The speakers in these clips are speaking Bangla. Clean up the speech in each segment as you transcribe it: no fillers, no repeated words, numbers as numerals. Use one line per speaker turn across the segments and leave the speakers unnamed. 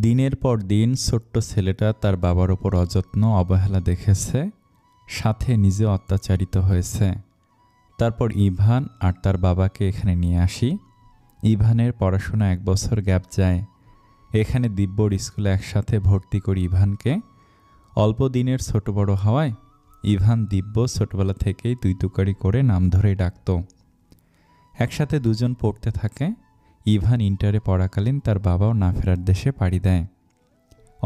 দিনের পর দিন ছোট্ট ছেলেটা তার বাবার ওপর অযত্ন অবহেলা দেখেছে, সাথে নিজে অত্যাচারিত হয়েছে। তারপর ইভান আর তার বাবাকে এখানে নিয়ে আসি। ইভানের পড়াশোনা 1 বছর গ্যাপ যায়। এখানে দিব্যর স্কুলে একসাথে ভর্তি করি ইভানকে। অল্প দিনের ছোট বড় হওয়ায় ইভান দিব্য ছোটবেলা থেকেই তুই তুকারি করে নাম ধরেই ডাকত। একসাথে দুজন পড়তে থাকে। ইভান ইন্টারে পড়াকালীন তার বাবাও না ফেরার দেশে পাড়ি দেয়।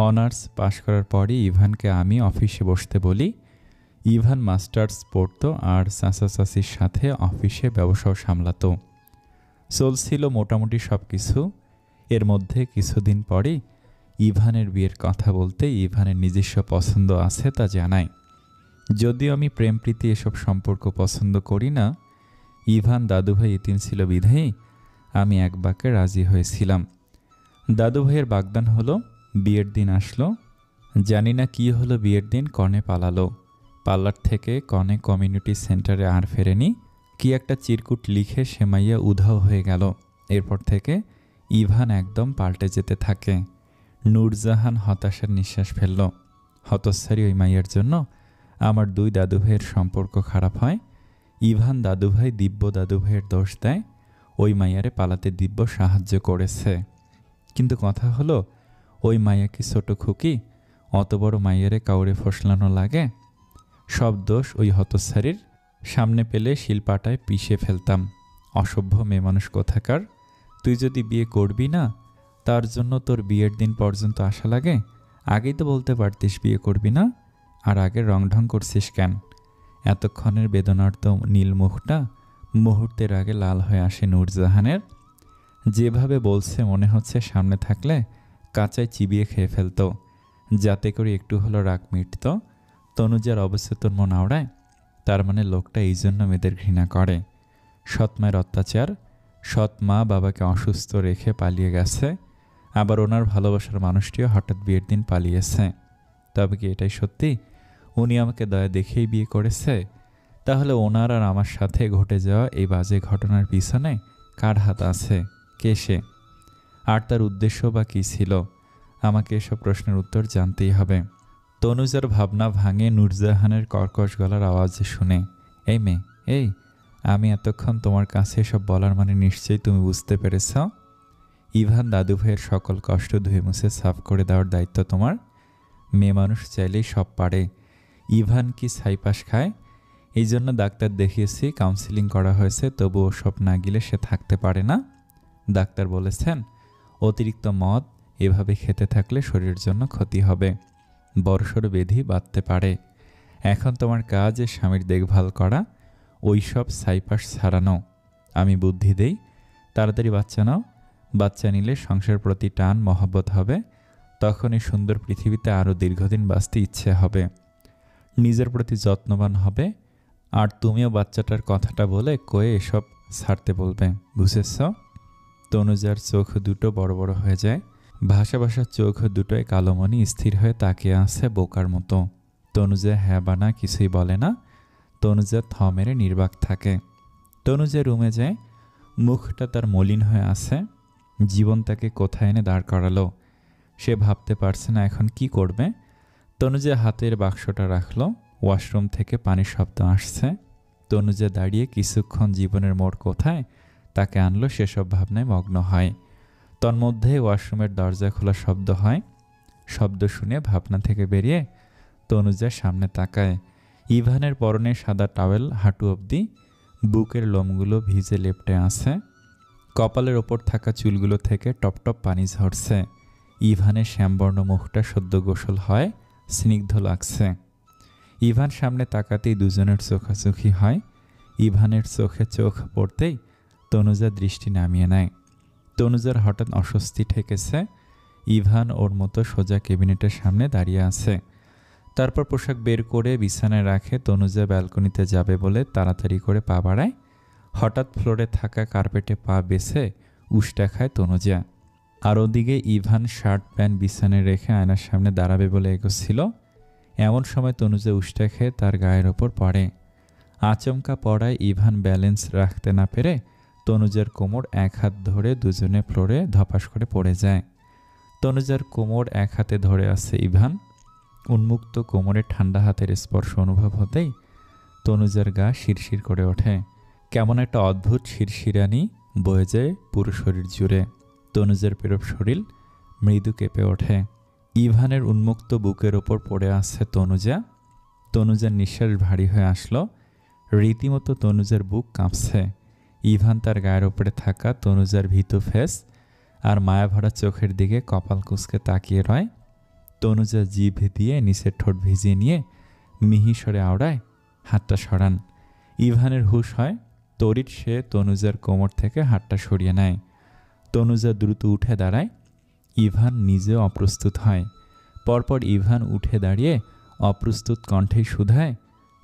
অনার্স পাশ করার পরই ইভানকে আমি অফিসে বসতে বলি। ইভান মাস্টার্স পড়তো আর চাচা চাচির সাথে অফিসে ব্যবসাও সামলাতো। চলছিল মোটামুটি সব কিছু। এর মধ্যে কিছুদিন পরেই ইভানের বিয়ের কথা বলতে ইভানের নিজস্ব পছন্দ আছে তা জানায়। যদিও আমি প্রেম প্রীতি এসব সম্পর্ক পছন্দ করি না, ইভান দাদুভাই এতিম ছিল বিধায়ী আমি এক বাক্যে রাজি হয়েছিলাম। দাদুভাইয়ের বাগদান হলো, বিয়ের দিন আসলো। জানি না কি হলো, বিয়ের দিন কনে পালালো। পার্লার থেকে কনে কমিউনিটি সেন্টারে আর ফেরেনি। কি একটা চিরকুট লিখে সে মাইয়া উধাও হয়ে গেল। এরপর থেকে ইভান একদম পাল্টে যেতে থাকে। নূরজাহান হতাশার নিঃশ্বাস ফেলল। হতচ্ছাড়ি ওই মাইয়ার জন্য আমার 2 দাদুভাইয়ের সম্পর্ক খারাপ হয়। ইভান দাদুভাই দিব্য দাদুভাইয়ের দোষ দেয়, ওই মাইয়ারে পালাতে দিব্য সাহায্য করেছে। কিন্তু কথা হলো, ওই মাইয়া কি ছোট খুকি? অত বড় মাইয়ারে কাউরে ফসলানো লাগে? সব দোষ ওই হতচ্ছাড়ির। সামনে পেলে শিলপাটায় পিষে ফেলতাম। অসভ্য মেয়ে মানুষ কোথাকার। তুই যদি বিয়ে করবি না, তার জন্য তোর বিয়ের দিন পর্যন্ত আসা লাগে? আগেই তো বলতে পারতিস বিয়ে করবি না, আর আগে রংঢং করছিস কেন? এতক্ষণের বেদনার্ত নীল মুখটা মুহূর্তের আগে লাল হয়ে আসে নূরজাহানের। যেভাবে বলছে মনে হচ্ছে সামনে থাকলে কাঁচায় চিবিয়ে খেয়ে ফেলত, যাতে করে একটু হলো রাগ মিটত। তনুজার অবচেতন মন আওড়ায়। তার মানে লোকটা এই জন্য মেয়েদের ঘৃণা করে। সৎ মায়ের অত্যাচার। সৎ মা বাবাকে অসুস্থ রেখে পালিয়ে গেছে, আবার ওনার ভালোবাসার মানুষটিও হঠাৎ বিয়ের দিন পালিয়েছে। তবে কি এটাই সত্যি উনি আমাকে দয়া দেখেই বিয়ে করেছে? তাহলে ওনার আর আমার সাথে ঘটে যাওয়া এই বাজে ঘটনার পিছনে কার হাত আছে? কে সে? আর তার উদ্দেশ্য বা কী ছিল? আমাকে এসব প্রশ্নের উত্তর জানতেই হবে। তনুজার ভাবনা ভাঙে নূরজাহানের কর্কশ গলার আওয়াজ শুনে। এই মেয়ে, এই, আমি এতক্ষণ তোমার কাছে এসব বলার মানে নিশ্চয়ই তুমি বুঝতে পেরেছ। ইভান দাদুভাইয়ের সকল কষ্ট ধুয়ে মুছে সাফ করে দেওয়ার দায়িত্ব তোমার। মেয়ে মানুষ চাইলেই সব পারে। ইভান কি ছাইপাশ খায়? এই জন্য ডাক্তার দেখিয়েছি, কাউন্সিলিং করা হয়েছে, তবুও সব না গেলে সে থাকতে পারে না। ডাক্তার বলেছেন অতিরিক্ত মদ এভাবে খেতে থাকলে শরীরের জন্য ক্ষতি হবে, বড়সড় ব্যাধি বাঁধতে পারে। এখন তোমার কাজ স্বামীর দেখভাল করা, ওই সব ছাইপাশ ছাড়ানো। আমি বুদ্ধি দেই, তাড়াতাড়ি বাচ্চা নাও। বাচ্চা নিলে সংসার প্রতি টান মহব্বত হবে, তখন এই সুন্দর পৃথিবীতে আরও দীর্ঘদিন বাঁচতে ইচ্ছে হবে। নিজের প্রতি যত্নবান হবে। আর তুমিও বাচ্চাটার কথাটা বলে কয়ে এসব ছাড়তে বলবে, বুঝেছ? তনুজার চোখ দুটো বড় বড় হয়ে যায়। ভাষা ভাষার চোখ দুটোয় কালোমণি স্থির হয়ে তাকিয়ে আছে বোকার মতো। তনুজা হ্যাঁ বা না কিছুই বলে না। তনুজা থ মেরে নির্বাক থাকে। তনুজা রুমে যায়। মুখটা তার মলিন হয়ে আছে। জীবন তাকে কোথায় এনে দাঁড় করালো। সে ভাবতে পারছে না এখন কি করবে। তনুজা হাতের বাক্সটা রাখলো। ওয়াশরুম থেকে পানির শব্দ আসছে। তনুজা দাঁড়িয়ে কিছুক্ষণ জীবনের মোড় কোথায় তাকে আনলো সেসব ভাবনায় মগ্ন হয়। তন্মধ্যে ওয়াশরুমের দরজা খোলার শব্দ হয়। শব্দ শুনে ভাবনা থেকে বেরিয়ে তনুজার সামনে তাকায়। ইভানের পরনে সাদা টাওয়েল হাঁটু অবধি, বুকের লোমগুলো ভিজে লেপ্টে আছে। কপালের ওপর থাকা চুলগুলো থেকে টপটপ পানি ঝরছে। ইভানের শ্যামবর্ণ মুখটা সদ্য গোসল হয়, স্নিগ্ধ লাগছে। ইভান সামনে তাকাতেই দুজনের চোখাচোখি হয়। ইভানের চোখে চোখ পড়তেই তনুজা দৃষ্টি নামিয়ে নেয়। তনুজার হঠাৎ অস্বস্তি ঠেকেছে। ইভান ওর মতো সোজা ক্যাবিনেটের সামনে দাঁড়িয়ে আছে। তারপর পোশাক বের করে বিছানায় রাখে। তনুজা ব্যালকনিতে যাবে বলে তাড়াতাড়ি করে পা বাড়ায়। হঠাৎ ফ্লোরে থাকা কার্পেটে পা বেছে উষ্টা খায় তনুজা। আর ওদিকে ইভান শার্ট প্যান্ট বিছানায় রেখে আয়নার সামনে দাঁড়াবে বলে এগোচ্ছিল। এমন সময় তনুজা উষ্টা খেয়ে তার গায়ের ওপর পড়ে। আচমকা পড়ায় ইভান ব্যালেন্স রাখতে না পেরে তনুজার কোমর এক হাত ধরে দুজনে ফ্লোরে ধপাস করে পড়ে যায়। তনুজার কোমর এক হাতে ধরে আছে ইভান। উন্মুক্ত কোমরে ঠান্ডা হাতের স্পর্শ অনুভব হতেই তনুজার গা শিরশির করে ওঠে। কেমন একটা অদ্ভুত শিরশিরানি বয়ে যায় পুরো শরীর জুড়ে। তনুজার পেরব শরীর মৃদু কেঁপে ওঠে। ইভানের উন্মুক্ত বুকের ওপর পড়ে আছে তনুজা। তনুজার নিঃশ্বাস ভারী হয়ে আসলো। রীতিমতো তনুজার বুক কাঁপছে। ইভান তার গায়ের ওপরে থাকা তনুজার ভীতু ফেস আর মায়াভরা চোখের দিকে কপাল কুঁচকে তাকিয়ে রয়। তনুজা জিভ দিয়ে নিচের ঠোঁট ভিজিয়ে নিয়ে মিহিসরে আওড়ায়, হাতটা সরান। ইভানের হুঁশ হয়। তড়িৎ সে তনুজার কোমর থেকে হাতটা সরিয়ে নেয়। তনুজা দ্রুত উঠে দাঁড়ায়। ইভান নিজেও অপ্রস্তুত হয়। পরপর ইভান উঠে দাঁড়িয়ে অপ্রস্তুত কণ্ঠেই শুধায়,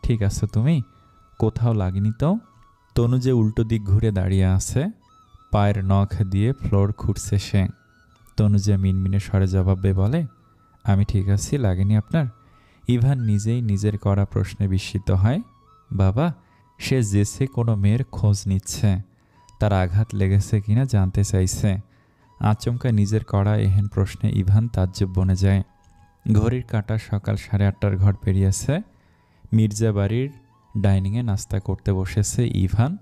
ঠিক আছে তুমি? কোথাও লাগেনি তো? তনুজা উল্টো দিক ঘুরে দাঁড়িয়ে আছে। পায়ের নখ দিয়ে ফ্লোর খুঁড়ছে সে। তনুজা মিনমিনে স্বরে জবাবে বলে, আমি ঠিক আছি, লাগেনি আপনার? ইভান নিজেই নিজের করা প্রশ্নে বিস্মিত হয়। বাবা, সে জেসে কোনো মেয়ের খোঁজ নিচ্ছে, তার আঘাত লেগেছে কিনা জানতে চাইছে। আচমকা নিজের করা এহেন প্রশ্নে ইভান তাজ্জব বনে যায়। ঘড়ির কাঁটা সকাল 8:30টার ঘর পেরিয়েছে। মির্জা বাড়ির ডাইনিংয়ে নাস্তা করতে বসেছে ইভান,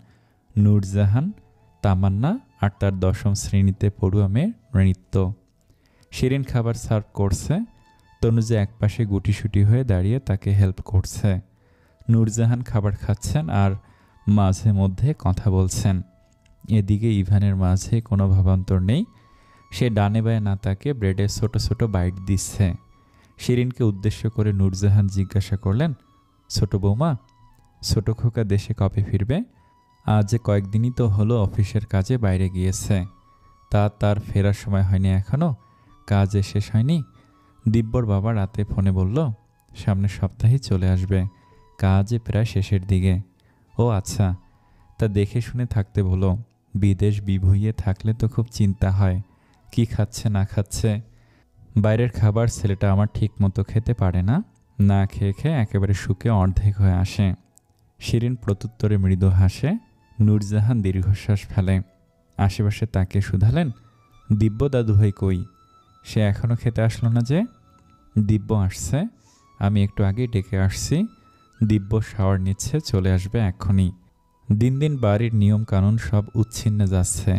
নূরজাহান, তামান্না আর তার 10ম শ্রেণীতে পড়ুয়া মেয়ের নৃত্য। শিরিন খাবার সার্ভ করছে। তনুজা একপাশে গুটিসুটি হয়ে দাঁড়িয়ে তাকে হেল্প করছে। নূরজাহান খাবার খাচ্ছেন আর মাঝে মধ্যে কথা বলছেন। এদিকে ইভানের মাঝে কোনো ভাবান্তর নেই। সে ডানে বায়ে না তাকে ব্রেডে ছোট ছোট বাইট দিচ্ছে। শিরিনকে উদ্দেশ্য করে নূরজাহান জিজ্ঞাসা করলেন, ছোট বৌমা, ছোট খোকা দেশে কবে ফিরবে? আজ কয়েকদিনই তো হলো অফিসের কাজে বাইরে গিয়েছে, তার ফেরার সময় হয়নি এখনও, কাজ শেষ হয়নি। দিব্যর বাবা রাতে ফোনে বলল সামনের সপ্তাহেই চলে আসবে, কাজ প্রায় শেষের দিকে। ও আচ্ছা, তা দেখে শুনে থাকতে বলো, বিদেশ বিভুঁইয়ে থাকলে তো খুব চিন্তা হয়, কি খাচ্ছে না খাচ্ছে। বাইরের খাবার ছেলেটা আমার ঠিক মতো খেতে পারে না, না খেয়ে খেয়ে একেবারে শুকে অর্ধেক হয়ে আসে। শিরিন প্রত্যুত্তরে মৃদু হাসে। নূরজাহান দীর্ঘশ্বাস ফেলে। আশেপাশে তাকে শুধালেন, দিব্য দাদুভাই কই? সে এখনও খেতে আসলো না যে? দিব্য আসছে, আমি একটু আগেই ডেকে আসছি। দিব্য শাওয়ার নিচ্ছে, চলে আসবে এক্ষুনি। দিন দিন বাড়ির নিয়ম কানুন সব উচ্ছিন্নে যাচ্ছে,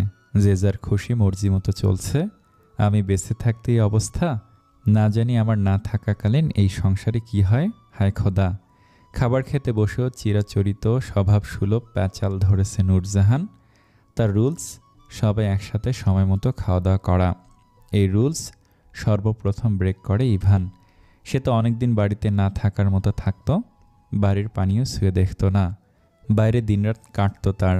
যে যার খুশি মর্জি মতো চলছে। আমি বেঁচে থাকতে এই অবস্থা, না জানি আমার না থাকাকালীন এই সংসারে কি হয়, হায় খোদা। খাবার খেতে বসেও চিরাচরিত স্বভাব সুলভ প্যাচাল ধরেছে নূরজাহান। তার রুলস, সবাই একসাথে সময় মতো খাওয়া দাওয়া করা। এই রুলস সর্বপ্রথম ব্রেক করে ইভান। সে তো অনেকদিন বাড়িতে না থাকার মতো থাকতো, বাড়ির পানিও ছুঁয়ে দেখতো না, বাইরে দিনরাত কাটতো তার।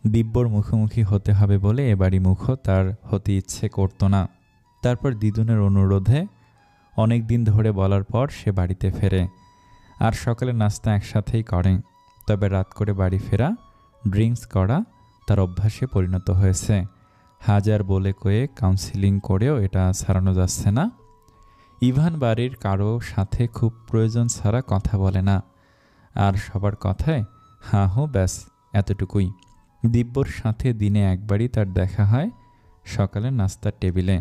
দিব্যর মুখোমুখি হতে হবে বলে এ বাড়ি মুখও তার হতে ইচ্ছে করতো না। তারপর দিদুনের অনুরোধে অনেক দিন ধরে বলার পর সে বাড়িতে ফেরে, আর সকালে নাস্তা একসাথেই করে। তবে রাত করে বাড়ি ফেরা, ড্রিঙ্কস করা তার অভ্যাসে পরিণত হয়েছে। হাজার বলে কয়ে কাউন্সিলিং করেও এটা ছাড়ানো যাচ্ছে না। ইভান বাড়ির কারো সাথে খুব প্রয়োজন ছাড়া কথা বলে না, আর সবার কথায় হাঁ হো, ব্যাস এতটুকুই। দিব্যর সাথে দিনে একবারই তার দেখা হয়, সকালে নাস্তার টেবিলে।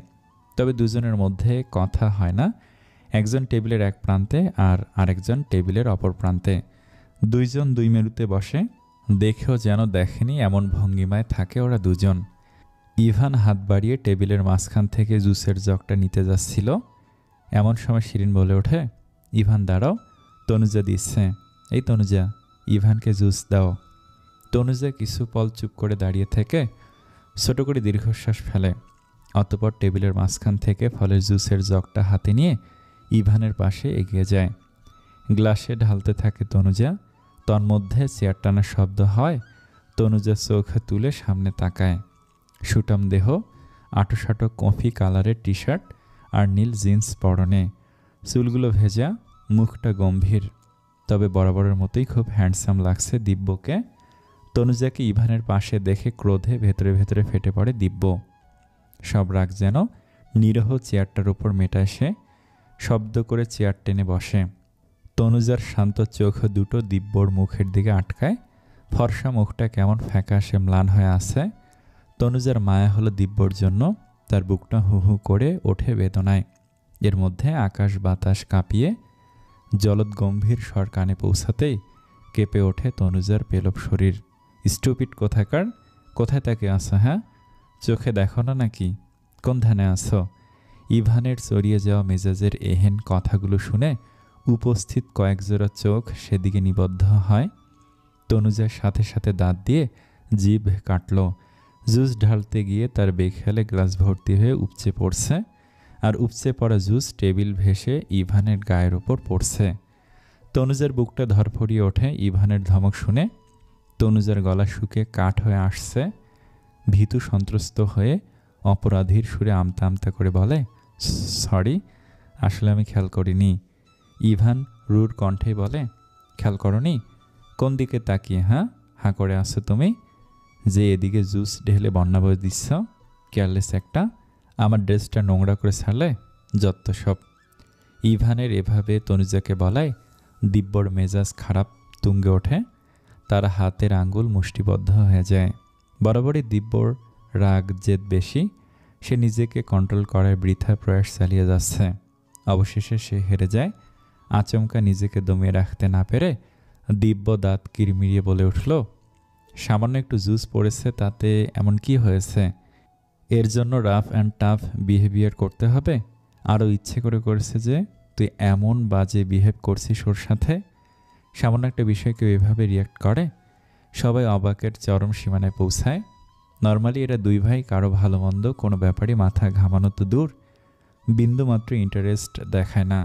তবে দুজনের মধ্যে কথা হয় না, একজন টেবিলের এক প্রান্তে আর আরেকজন টেবিলের অপর প্রান্তে। দুইজন দুই মেরুতে বসে, দেখেও যেন দেখেনি এমন ভঙ্গিমায় থাকে ওরা দুজন। ইভান হাত বাড়িয়ে টেবিলের মাঝখান থেকে জুসের জগটা নিতে যাচ্ছিল। এমন সময় শিরিন বলে ওঠে, ইভান দাঁড়াও, তনুজা দিচ্ছে। এই তনুজা, ইভানকে জুস দাও। তনুজা কিছু পল চুপ করে দাঁড়িয়ে থেকে ছোট করে দীর্ঘশ্বাস ফেলে। অতঃপর টেবিলের মাঝখান থেকে ফলের জুসের জগটা হাতে নিয়ে ইভানের পাশে এগিয়ে যায়। গ্লাসে ঢালতে থাকে তনুজা। তন্মধ্যে চেয়ার টানার শব্দ হয়। তনুজা চোখ তুলে সামনে তাকায়। সুটাম দেহ, আটোসাটো কফি কালারের টি শার্ট আর নীল জিন্স পরনে, চুলগুলো ভেজা, মুখটা গম্ভীর। তবে বরাবরের মতোই খুব হ্যান্ডসাম লাগছে দিব্যকে। তনুজাকে ইভানের পাশে দেখে ক্রোধে ভেতরে ভেতরে ফেটে পড়ে দিব্য। সব রাগ যেন নিরহ চেয়ারটার উপর মেটায় সে। শব্দ করে চেয়ার টেনে বসে। তনুজার শান্ত চোখ দুটো দিব্যর মুখের দিকে আটকায়। ফর্সা মুখটা কেমন ফ্যাকাশে ম্লান হয়ে আছে। তনুজার মায়া হলো দিব্যর জন্য। তার বুকটা হু হু করে ওঠে বেদনায়। এর মধ্যে আকাশ বাতাস কাঁপিয়ে জলদ গম্ভীর স্বর কানে পৌঁছাতেই কেঁপে ওঠে তনুজার পেলব শরীর। স্টুপিড কোথাকার, কোথায় তাকে আসো? হ্যাঁ, চোখে দেখো না নাকি? কোন ধ্যানে আসো? ইভানের চড়িয়ে যাওয়া মেজাজের এহেন কথাগুলো শুনে উপস্থিত কয়েক জোড়া চোখ সেদিকে নিবদ্ধ হয়। তনুজার সাথে সাথে দাঁত দিয়ে জিভ কাটল। জুস ঢালতে গিয়ে তার বেখেয়ালে গ্লাস ভর্তি হয়ে উপচে পড়ছে, আর উপচে পড়া জুস টেবিল ভেসে ইভানের গায়ের ওপর পড়ছে। তনুজার বুকটা ধরফড়িয়ে ওঠে ইভানের ধমক শুনে। তনুজার গলা শুকে কাঠ হয়ে আসছে। ভীতু সন্ত্রস্ত হয়ে অপরাধীর সুরে আমতা আমতা করে বলে, সরি, আসলে আমি খেয়াল করিনি। ইভান রুর কণ্ঠে বলে, খেয়াল করনি? কোন দিকে তাকিয়ে হাঁ করে আসছো তুমি? যে এদিকে জুস ঢেলে বন্যা বয়ে দিচ্ছ? কেয়ারলেস একটা, আমার ড্রেসটা নোংরা করে ছাড়লে যত সব। ইভানের এভাবে তনুজাকে বলায় দিব্যর মেজাজ খারাপ তুঙ্গে ওঠে। তার হাতের আঙ্গুল মুষ্টিবদ্ধ হয়ে যায়। বরাবরই দিব্যর রাগ জেদ বেশি। সে নিজেকে কন্ট্রোল করার বৃথা প্রয়াস চালিয়ে যাচ্ছে। অবশেষে সে হেরে যায়। আচমকা নিজেকে দমিয়ে রাখতে না পেরে দিব্য দাঁত কিরমিরিয়ে বলে উঠল, সামান্য একটু জুস পড়েছে, তাতে এমন কি হয়েছে? এর জন্য রাফ অ্যান্ড টাফ বিহেভিয়ার করতে হবে? আরও ইচ্ছে করে করেছে যে তুই এমন বাজে বিহেভ করছিস ওর সাথে। সামান্য একটা বিষয় কেউ এভাবে রিয়াক্ট করে? সবাই অবাকের চরম সীমানায় পৌঁছায়। নর্মালি এরা দুই ভাই কারো ভালো মন্দ কোনো ব্যাপারে মাথা ঘামানো তো দূর, বিন্দুমাত্র ইন্টারেস্ট দেখায় না।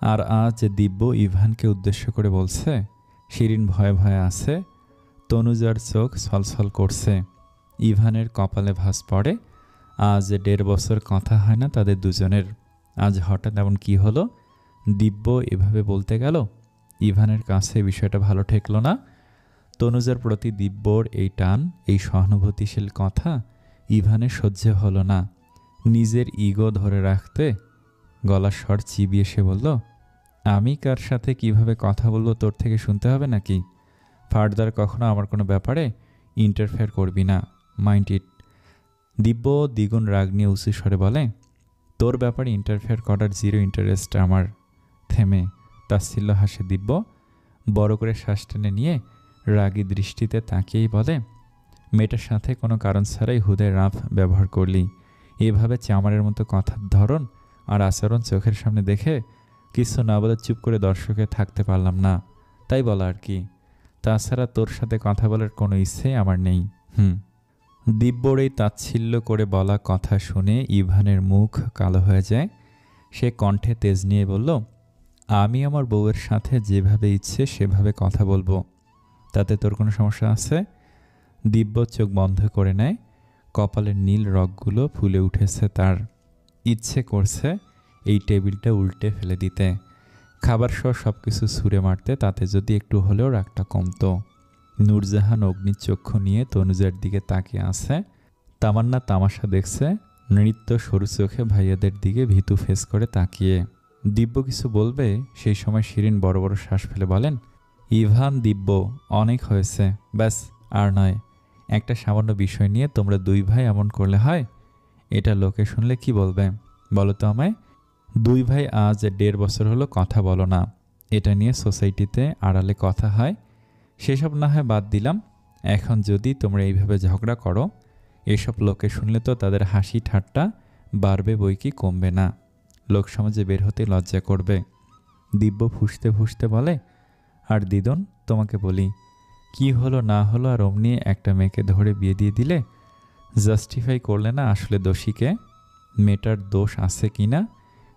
আর আজ দিব্য ইভানকে উদ্দেশ্য করে বলছে। শিরিন ভয়ে ভয়ে আছে। তনুজার চোখ ছলছল করছে। ইভানের কপালে ভাঁজ পড়ে। আজ 1.5 বছর কথা হয় না তাদের দুজনের। আজ হঠাৎ এমন কি হলো? দিব্য এভাবে বলতে গেল। ইভানের কাছে বিষয়টা ভালো ঠেকল না। তনুজার প্রতি দিব্যর এই টান, এই সহানুভূতিশীল কথা ইভানের সহ্য হলো না। নিজের ইগো ধরে রাখতে গলার স্বর চিবিয়ে সে বলল, আমি কার সাথে কিভাবে কথা বলবো তোর থেকে শুনতে হবে নাকি? ফার্দার কখনো আমার কোনো ব্যাপারে ইন্টারফেয়ার করবি না, মাইন্ড ইট। দিব্য দ্বিগুণ রাগ নিয়ে উঁচু স্বরে বলে, তোর ব্যাপারে ইন্টারফেয়ার করার জিরো ইন্টারেস্ট আমার। থেমে তাচ্ছিল্য হাসে দিব্য। বড় করে শ্বাস টেনে নিয়ে রাগী দৃষ্টিতে তাকিয়েই বলে, মেয়েটার সাথে কোনো কারণ ছাড়াই হুদায় রাফ ব্যবহার করলি। এভাবে চামারের মতো কথার ধরন আর আচরণ চোখের সামনে দেখে কিছু না বলে চুপ করে দর্শকে থাকতে পারলাম না, তাই বলা আর কি। তাছাড়া তোর সাথে কথা বলার কোনো ইচ্ছেই আমার নেই। দিব্যর এই তাচ্ছিল্য করে বলা কথা শুনে ইভানের মুখ কালো হয়ে যায়। সে কণ্ঠে তেজ নিয়ে বলল, আমি আমার বউয়ের সাথে যেভাবে ইচ্ছে সেভাবে কথা বলবো, তাতে তোর কোনো সমস্যা আছে? দিব্য চোখ বন্ধ করে নেয়। কপালের নীল রগগুলো ফুলে উঠেছে তার। ইচ্ছে করছে এই টেবিলটা উল্টে ফেলে দিতে, খাবার সহ সব কিছু ছুঁড়ে মারতে, তাতে যদি একটু হলেও রাগটা কমতো। নূরজাহান অগ্নির চক্ষু নিয়ে তনুজার দিকে তাকিয়ে আছে। তামান্না তামাশা দেখছে নৃত্য সরু চোখে ভাইয়াদের দিকে ভীতু ফেস করে তাকিয়ে। দিব্য কিছু বলবে সেই সময় শিরিন বড় বড় শ্বাস ফেলে বলেন, ইভান, দিব্য, অনেক হয়েছে, ব্যাস আর নয়। একটা সামান্য বিষয় নিয়ে তোমরা দুই ভাই এমন করলে হয়? এটা লোকে শুনলে কি বলবে বলো তো আমায়? দুই ভাই আজ 1.5 বছর হলো কথা বলো না। এটা নিয়ে সোসাইটিতে আড়ালে কথা হয়, সেসব না হয় বাদ দিলাম। এখন যদি তোমরা এইভাবে ঝগড়া করো, এসব লোকে শুনলে তো তাদের হাসি ঠাট্টা বাড়বে বই কি কমবে না। লোক সমাজে বের হতে লজ্জা করবে। দিব্য ফুঁসতে ফুঁসতে বলে, আর দিদন, তোমাকে বলি, কি হলো না হলো আর অমনি একটা মেয়েকে ধরে বিয়ে দিয়ে দিলে? জাস্টিফাই করলে না আসলে দোষীকে? মেয়েটার দোষ আছে কি না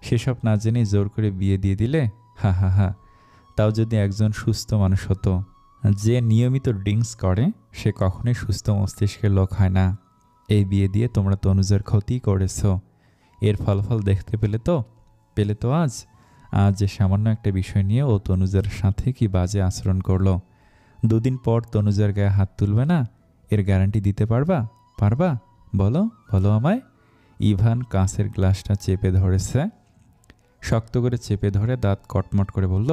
সেসব না জেনে জোর করে বিয়ে দিয়ে দিলে? হা হা হা। তাও যদি একজন সুস্থ মানুষ হতো। যে নিয়মিত ড্রিঙ্কস করে সে কখনোই সুস্থ মস্তিষ্কের লোক হয় না। এই বিয়ে দিয়ে তোমরা তনুজার ক্ষতি করেছ। এর ফলাফল দেখতে পেলে তো আজ যে সামান্য একটা বিষয় নিয়ে ও তনুজার সাথে কি বাজে আচরণ করলো। 2 দিন পর তনুজার গায়ে হাত তুলবে না, এর গ্যারান্টি দিতে পারবা? বলো বলো আমায়। ইভান কাঁচের গ্লাসটা চেপে ধরেছে। শক্ত করে চেপে ধরে দাঁত কটমট করে বলল,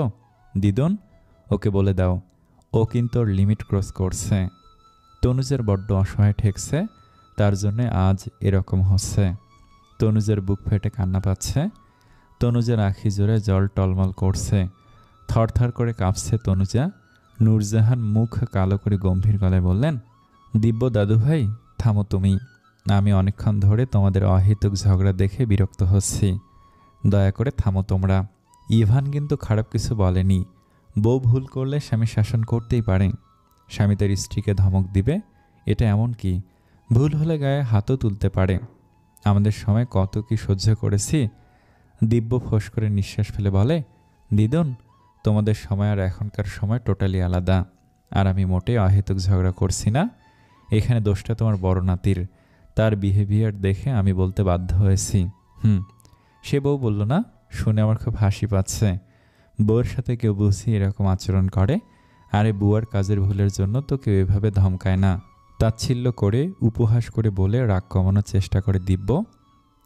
দিদন, ওকে বলে দাও, ও কিন্তু ওর লিমিট ক্রস করছে। তনুজার বড্ড অসহায় ঠেকছে, তার জন্যে আজ এরকম হচ্ছে। তনুজার বুক ফেটে কান্না পাচ্ছে। তনুজার আখি জোড়ে জল টলমল করছে। থরথর করে কাঁপছে তনুজা। নূরজাহান মুখ কালো করে গম্ভীর গলায় বললেন, দিব্য দাদুভাই, থামো তুমি। আমি অনেকক্ষণ ধরে তোমাদের অহেতুক ঝগড়া দেখে বিরক্ত হচ্ছি। দয়া করে থামো তোমরা। ইভান কিন্তু খারাপ কিছু বলেনি। বউ ভুল করলে স্বামী শাসন করতেই পারে। স্বামী তার স্ত্রীকে ধমক দিবে, এটা এমন কি? ভুল হলে গায়ে হাতও তুলতে পারে। আমাদের সময় কত কি সহ্য করেছি। দিব্য ফোঁস করে নিঃশ্বাস ফেলে বলে, দিদুন, তোমাদের সময় আর এখনকার সময় টোটালি আলাদা। আর আমি মোটেই অহেতুক ঝগড়া করছি না। এখানে দোষটা তোমার বড় নাতির। তার বিহেভিয়ার দেখে আমি বলতে বাধ্য হয়েছি। সে বউ বলল না? শুনে আমার খুব হাসি পাচ্ছে। বউয়ের সাথে কেউ বুঝি এরকম আচরণ করে? আরে বুয়ার কাজের ভুলের জন্য তো কেউ এভাবে ধমকায় না। তাচ্ছিল্য করে উপহাস করে বলে রাগ কমানোর চেষ্টা করে দিব্য।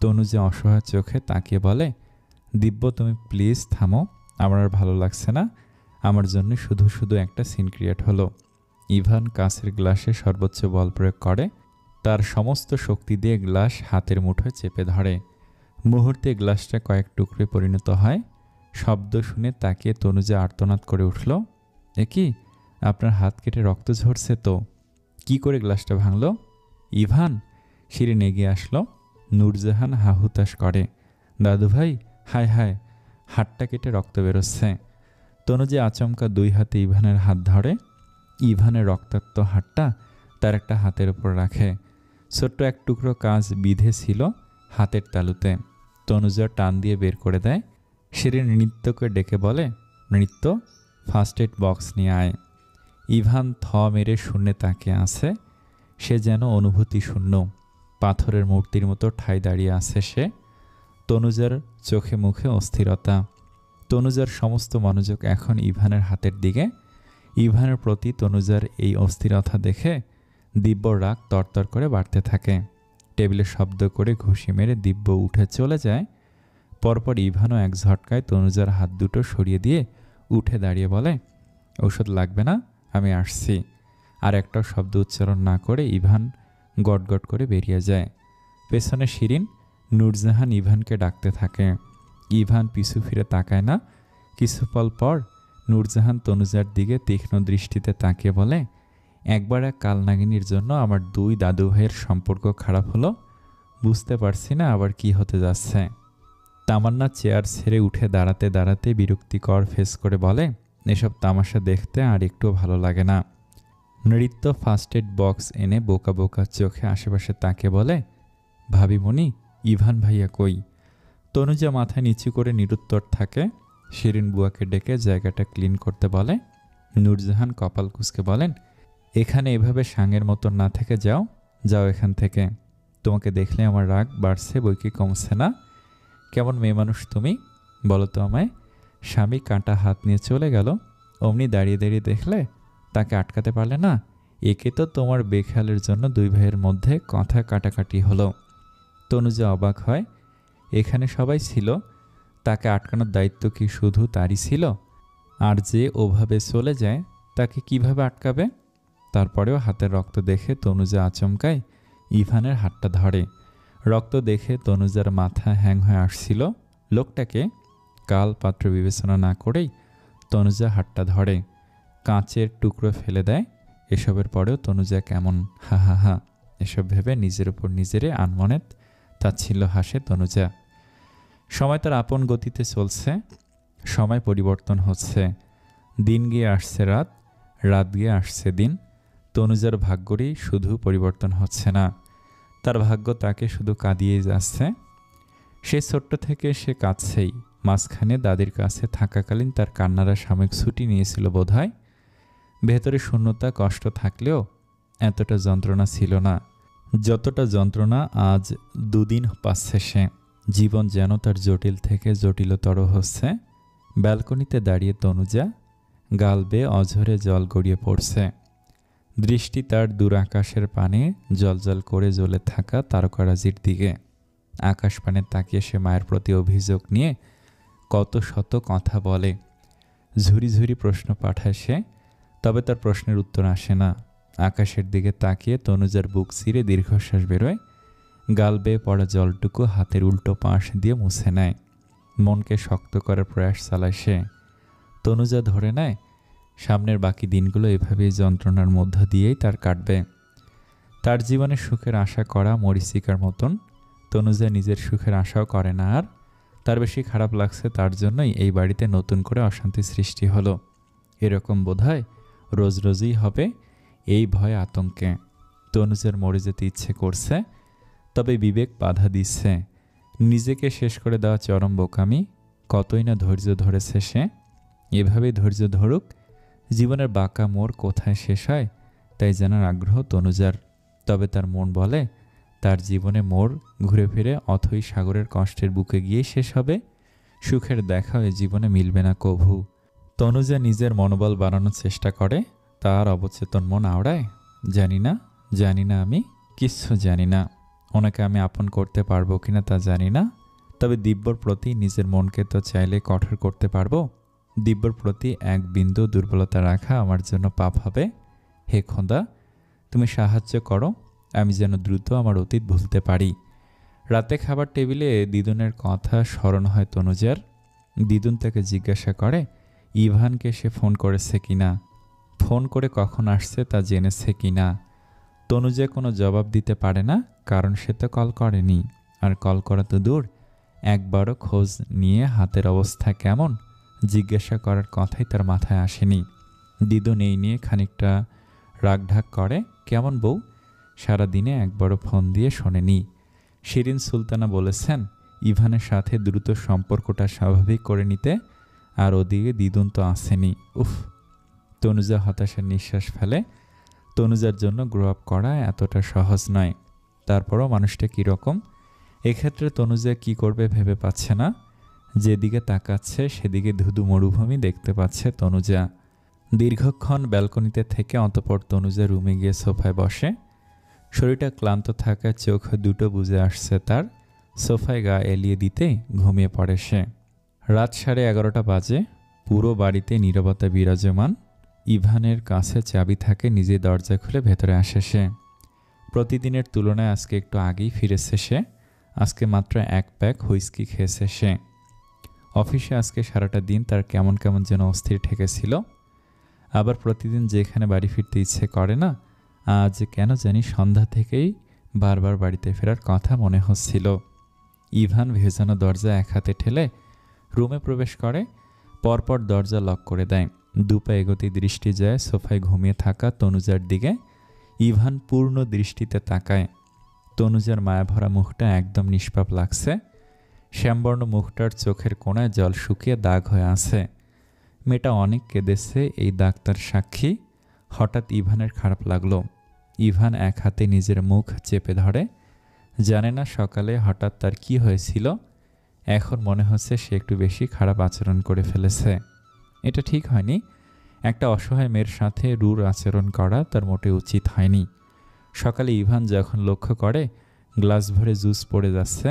তনুজা অসহায় চোখে তাকিয়ে বলে, দিব্য তুমি প্লিজ থামো, আমার আর ভালো লাগছে না। আমার জন্য শুধু শুধু একটা সিন ক্রিয়েট হলো। ইভান কাঁচের গ্লাসে সর্বোচ্চ বল প্রয়োগ করে। তার সমস্ত শক্তি দিয়ে গ্লাস হাতের মুঠোয় চেপে ধরে। মুহূর্তে গ্লাসটা কয়েক টুকরে পরিণত হয়। শব্দ শুনে তাকিয়ে তনুজা আর্তনাদ করে উঠল, এ কি, আপনার হাত কেটে রক্ত ঝরছে তো? কি করে গ্লাসটা ভাঙল? ইভান শিরিন এগিয়ে আসলো। নূরজাহান হাহুতাশ করে, দাদুভাই, হায় হায়, হাতটা কেটে রক্ত বেরোচ্ছে। তনুজা আচমকা দুই হাতে ইভানের হাত ধরে। ইভানের রক্তাক্ত হাতটা তার একটা হাতের উপর রাখে। ছোট্ট এক টুকরো কাঁচ বিঁধে ছিল হাতের তালুতে। তনুজা টান দিয়ে বের করে দেয়। শিরিন নৃত্যকে ডেকে বলে, নৃত্য, ফার্স্ট এড বক্স নিয়ে আয়। ইভান থ মেরে শূন্যে তাকিয়ে আছে। সে যেন অনুভূতি শূন্য, পাথরের মূর্তির মতো ঠাই দাঁড়িয়ে আছে সে। তনুজার চোখে মুখে অস্থিরতা। তনুজার সমস্ত মনোযোগ এখন ইভানের হাতের দিকে। ইভানের প্রতি তনুজার এই অস্থিরতা দেখে দিব্য রাগ তরতর করে বাড়তে থাকে। টেবিলে শব্দ করে ঘুষি মেরে দিব্য উঠে চলে যায়। পরপর ইভানও এক ঝটকায় তনুজার হাত দুটো সরিয়ে দিয়ে উঠে দাঁড়িয়ে বলে, ঔষধ লাগবে না, আমি আসছি। আর একটাও শব্দ উচ্চারণ না করে ইভান গটগট করে বেরিয়ে যায়। পেছনে শিরিন, নূরজাহান ইভানকে ডাকতে থাকে। ইভান পিছু ফিরে তাকায় না। কিছুপল পর নূরজাহান তনুজার দিকে তীক্ষ্ণ দৃষ্টিতে তাকিয়ে বলে, একবার এক কালনাগিনীর জন্য আমার দুই দাদু ভাইয়ের সম্পর্ক খারাপ হলো। বুঝতে পারছি না আবার কি হতে যাচ্ছে। তামান্না চেয়ার ছেড়ে উঠে দাঁড়াতে দাঁড়াতে বিরক্তিকর ফেস করে বলে, এসব তামাশা দেখতে আর একটু ভালো লাগে না। নৃত্য ফার্স্ট এড বক্স এনে বোকা বোকা চোখে আশেপাশে তাকে বলে, ভাবিমণি, ইভান ভাইয়া কই? তনুজা মাথা নিচু করে নিরুত্তর থাকে। শিরিন বুয়াকে ডেকে জায়গাটা ক্লিন করতে বলে। নূরজাহান কপাল কুঁচকে বলেন, এখানে এভাবে সাঙের মতন না থেকে যাও, যাও এখান থেকে। তোমাকে দেখলে আমার রাগ বাড়ছে বই কি কমছে না? কেমন মেয়ে মানুষ তুমি, বলো তো আমায়। স্বামী কাঁটা হাত নিয়ে চলে গেল, অমনি দাঁড়িয়ে দাঁড়িয়ে দেখলে, তাকে আটকাতে পারলে না। একে তো তোমার বেখেয়ালের জন্য দুই ভাইয়ের মধ্যে কথা কাটাকাটি হলো। তনুজা অবাক হয়, এখানে সবাই ছিল, তাকে আটকানোর দায়িত্ব কি শুধু তারই ছিল? আর যে ওভাবে চলে যায় তাকে কিভাবে আটকাবে? তারপরেও হাতের রক্ত দেখে তনুজা আচমকায় ইভানের হাতটা ধরে। রক্ত দেখে তনুজার মাথা হ্যাং হয়ে আসছিল। লোকটাকে কাল পাত্র বিবেচনা না করেই তনুজা হাতটা ধরে, কাঁচের টুকরো ফেলে দেয়। এসবের পরেও তনুজা কেমন হা হা হা এসব ভেবে নিজের উপর নিজেরে আনমনেত তাচ্ছিল্য হাসে তনুজা। সময় তার আপন গতিতে চলছে, সময় পরিবর্তন হচ্ছে। দিন গিয়ে আসছে রাত, রাত গিয়ে আসছে দিন। তনুজার ভাগ্যরই শুধু পরিবর্তন হচ্ছে না, তার ভাগ্য তাকে শুধু কাঁদিয়েই যাচ্ছে। সে ছোট্ট থেকে সে কাঁদছেই। মাঝখানে দাদির কাছে থাকাকালীন তার কান্নারা সাময়িক ছুটি নিয়েছিল বোধহয়। ভেতরে শূন্যতা কষ্ট থাকলেও এতটা যন্ত্রণা ছিল না যতটা যন্ত্রণা আজ দুদিন পাচ্ছে সে। জীবন যেন তার জটিল থেকে জটিলতর হচ্ছে। ব্যালকনিতে দাঁড়িয়ে তনুজা, গাল বেয়ে অঝরে জল গড়িয়ে পড়ছে। দৃষ্টি তার দূর আকাশের পানে জলজল করে জ্বলে থাকা তারকারাজির দিকে। আকাশ পানে তাকিয়ে সে মায়ের প্রতি অভিযোগ নিয়ে কত শত কথা বলে, ঝুরি ঝুরি প্রশ্ন পাঠায় সে, তবে তার প্রশ্নের উত্তর আসে না। আকাশের দিকে তাকিয়ে তনুজার বুক চিরে দীর্ঘশ্বাস বেরোয়। গাল বেয়ে পড়া জলটুকু হাতের উল্টো পাশ দিয়ে মুছে নেয়। মনকে শক্ত করার প্রয়াস চালায় সে। তনুজা ধরে নেয় সামনের বাকি দিনগুলো এভাবেই যন্ত্রণার মধ্য দিয়েই তার কাটবে। তার জীবনে সুখের আশা করা মরীচিকার মতন। তনুজা নিজের সুখের আশাও করে না আর। তার বেশি খারাপ লাগছে তার জন্যই এই বাড়িতে নতুন করে অশান্তি সৃষ্টি হলো। এরকম বোধহয় রোজ রোজই হবে, এই ভয় আতঙ্কে। তনুজার মরে যেতে ইচ্ছে করছে, তবে বিবেক বাধা দিচ্ছে। নিজেকে শেষ করে দেওয়া চরম বোকামি। কতই না ধৈর্য ধরেছে সে। এভাবেই ধৈর্য ধরুক। জীবনের বাঁকা মোড় কোথায় শেষ হয় তাই জানার আগ্রহ তনুজার। তবে তার মন বলে তার জীবনে মোড় ঘুরে ফিরে অথই সাগরের কষ্টের বুকে গিয়েই শেষ হবে। সুখের দেখা ওই জীবনে মিলবে না কভু। তনুজা নিজের মনোবল বাড়ানোর চেষ্টা করে, তার অবচেতন মন আওড়ায়। জানি না আমি কিচ্ছু জানি না। ওনাকে আমি আপন করতে পারবো কিনা তা জানি না। তবে দিব্যর প্রতি নিজের মনকে তো চাইলে কঠোর করতে পারবো। দিব্যর প্রতি এক বিন্দু দুর্বলতা রাখা আমার জন্য পাপ হবে। হে খোদা, তুমি সাহায্য করো, আমি যেন দ্রুত আমার অতীত ভুলতে পারি। রাতে খাবার টেবিলে দিদুনের কথা স্মরণ হয় তনুজার। দিদুন তাকে জিজ্ঞাসা করে ইভানকে সে ফোন করেছে কিনা, ফোন করে কখন আসছে তা জেনেছে কিনা। তনুজা কোনো জবাব দিতে পারে না, কারণ সে তো কল করেনি। আর কল করা তো দূর, একবারও খোঁজ নিয়ে হাতের অবস্থা কেমন জিজ্ঞাসা করার কথাই তার মাথায় আসেনি। দিদুন এই নিয়ে খানিকটা রাগঢাক করে। কেমন বউ, সারাদিনে একবারও ফোন দিয়ে শোনেনি। শিরিন সুলতানা বলেছেন ইভানের সাথে দ্রুত সম্পর্কটা স্বাভাবিক করে নিতে, আর ওদিকে দিদুন তো আসেনি। উফ। তনুজা হতাশার নিঃশ্বাস ফেলে। তনুজার জন্য গ্রো আপ করা এতটা সহজ নয়। তারপরও মানুষটা কীরকম, এক্ষেত্রে তনুজা কি করবে ভেবে পাচ্ছে না। যেদিকে তাকাচ্ছে সেদিকে ধুধু মরুভূমি দেখতে পাচ্ছে তনুজা। দীর্ঘক্ষণ ব্যালকনিতে থেকে অতঃপর তনুজা রুমে গিয়ে সোফায় বসে। শরীরটা ক্লান্ত থাকায় চোখ দুটো বুজে আসছে তার। সোফায় গা এলিয়ে দিতে ঘুমিয়ে পড়ে সে। রাত 11:30 বাজে। পুরো বাড়িতে নীরবতা বিরাজমান। ইভানের কাছে চাবি থাকে, নিজে দরজা খুলে ভেতরে আসে সে। প্রতিদিনের তুলনায় আজকে একটু আগেই ফিরেছে সে। আজকে মাত্র 1 প্যাক হুইস্কি খেয়েছে সে। অফিসে আজকে সারাটা দিন তার কেমন কেমন যেন অস্থির ঠেকেছিল। আবার প্রতিদিন যেখানে বাড়ি ফিরতে ইচ্ছে করে না, আজ কেন জানি সন্ধ্যা থেকেই বারবার বাড়িতে ফেরার কথা মনে হচ্ছিল। ইভান ভেজানো দরজা এক হাতে ঠেলে রুমে প্রবেশ করে, পরপর দরজা লক করে দেয়। দুপা এগোতে দৃষ্টি যায় সোফায় ঘুমিয়ে থাকা তনুজার দিকে। ইভান পূর্ণ দৃষ্টিতে তাকায়। তনুজার মায়াভরা মুখটা একদম নিষ্পাপ লাগছে। শ্যামবর্ণ মুখটার চোখের কোণায় জল শুকিয়ে দাগ হয়ে আছে। মেয়েটা অনেক কেঁদেছে, এই দাগ তার সাক্ষী। হঠাৎ ইভানের খারাপ লাগলো। ইভান এক হাতে নিজের মুখ চেপে ধরে। জানে না সকালে হঠাৎ তার কি হয়েছিল। এখন মনে হচ্ছে সে একটু বেশি খারাপ আচরণ করে ফেলেছে। এটা ঠিক হয়নি। একটা অসহায় মেয়ের সাথে রূঢ় আচরণ করা তার মোটে উচিত হয়নি। সকালে ইভান যখন লক্ষ্য করে গ্লাস ভরে জুস পড়ে যাচ্ছে,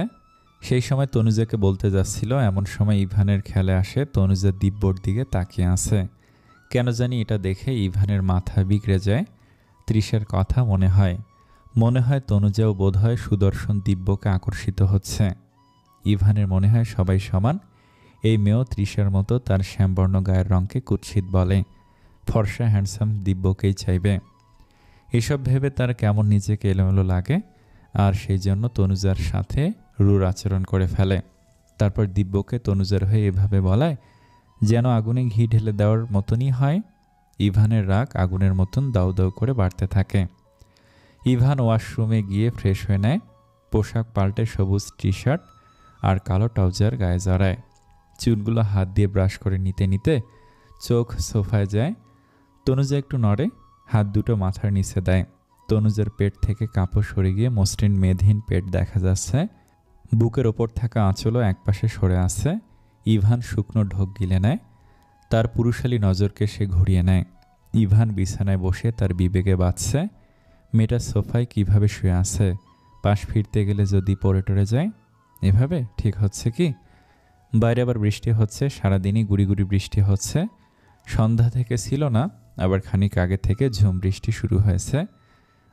সেই সময় তনুজাকে বলতে যাচ্ছিল, এমন সময় ইভানের খেয়ালে আসে তনুজা দিব্যর দিকে তাকিয়ে আছে। কেন জানি এটা দেখে ইভানের মাথা বিগড়ে যায়। তৃষার কথা মনে হয় তনুজাও বোধহয় সুদর্শন দিব্যকে আকর্ষিত হচ্ছে। ইভানের মনে হয় সবাই সমান। এই মেয়েও তৃষার মতো তার শ্যামবর্ণ গায়ের রঙকে কুৎসিত বলে। ফর্সা হ্যান্ডসাম দিব্যকেই চাইবে। এসব ভেবে তার কেমন নিজেকে এলোমেলো লাগে, আর সেই জন্য তনুজার সাথে রূঢ় আচরণ করে ফেলে। তারপর দিব্যকে তনুজার হয়ে এভাবে বলায় যেন আগুনে ঘি ঢেলে দেওয়ার মতনই হয়। ইভানের রাগ আগুনের মতন দাউ দাউ করে বাড়তে থাকে। ইভান ওয়াশরুমে গিয়ে ফ্রেশ হয়ে নেয়। পোশাক পাল্টে সবুজ টি শার্ট আর কালো ট্রাউজার গায়ে জড়ায়। চুলগুলো হাত দিয়ে ব্রাশ করে নিতে নিতে চোখ সোফায় যায়। তনুজা একটু নড়ে, হাত দুটো মাথার নিচে দেয়। তনুজার পেট থেকে কাপড় সরে গিয়ে মসৃণ মেদহীন পেট দেখা যাচ্ছে। বুকের ওপর থাকা আঁচলও একপাশে সরে আছে। ইভান শুকনো ঢোক গিলে নেয়। তার পুরুষালী নজরকে সে ঘুরিয়ে নেয়। ইভান বিছানায় বসে তার বিবেকে বাজছে, মেয়েটা সোফায় কিভাবে শুয়ে আছে। পাশ ফিরতে গেলে যদি পড়ে টরে যায়। এভাবে ঠিক হচ্ছে কি? বাইরে আবার বৃষ্টি হচ্ছে, সারাদিনই গুড়ি গুড়ি বৃষ্টি হচ্ছে। সন্ধ্যা থেকে ছিল না, আবার খানিক আগে থেকে ঝুম বৃষ্টি শুরু হয়েছে।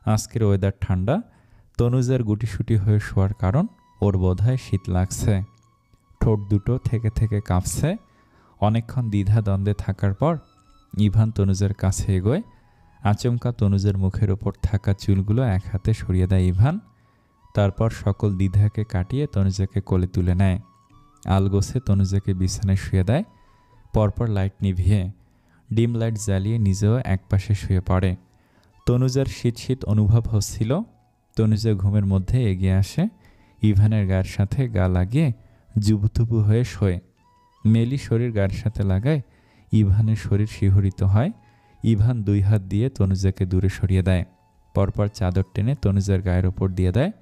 আজকের ওয়েদার ঠান্ডা, তনুজার গুটিসুটি হয়ে শোয়ার কারণ ওর বোধহয় শীত লাগছে। ঠোঁট দুটো থেকে থেকে কাঁপছে। অনেকক্ষণ দ্বিধাদ্বন্দ্বে থাকার পর ইভান তনুজার কাছে এগোয়। আচমকা তনুজার মুখের ওপর থাকা চুলগুলো এক হাতে সরিয়ে দেয় ইভান। তারপর সকল দ্বিধাকে কাটিয়ে তনুজাকে কোলে তুলে নেয়। আলগোছে তনুজাকে বিছানায় শুয়ে দেয়। পরপর লাইট নিভিয়ে ডিম লাইট জ্বালিয়ে নিজেও একপাশে শুয়ে পড়ে। তনুজার শীত শীত অনুভব হচ্ছিল। তনুজা ঘুমের মধ্যে এগিয়ে আসে, ইভানের গায়ের সাথে গা লাগিয়ে জুবুথুবু হয়ে শোয়। মেলি শরীর গায়ের সাথে লাগায় ইভানের শরীর শিহরিত হয়। ইভান 2 হাত দিয়ে তনুজাকে দূরে সরিয়ে দেয়। পরপর চাদর টেনে তনুজার গায়ের ওপর দিয়ে দেয়।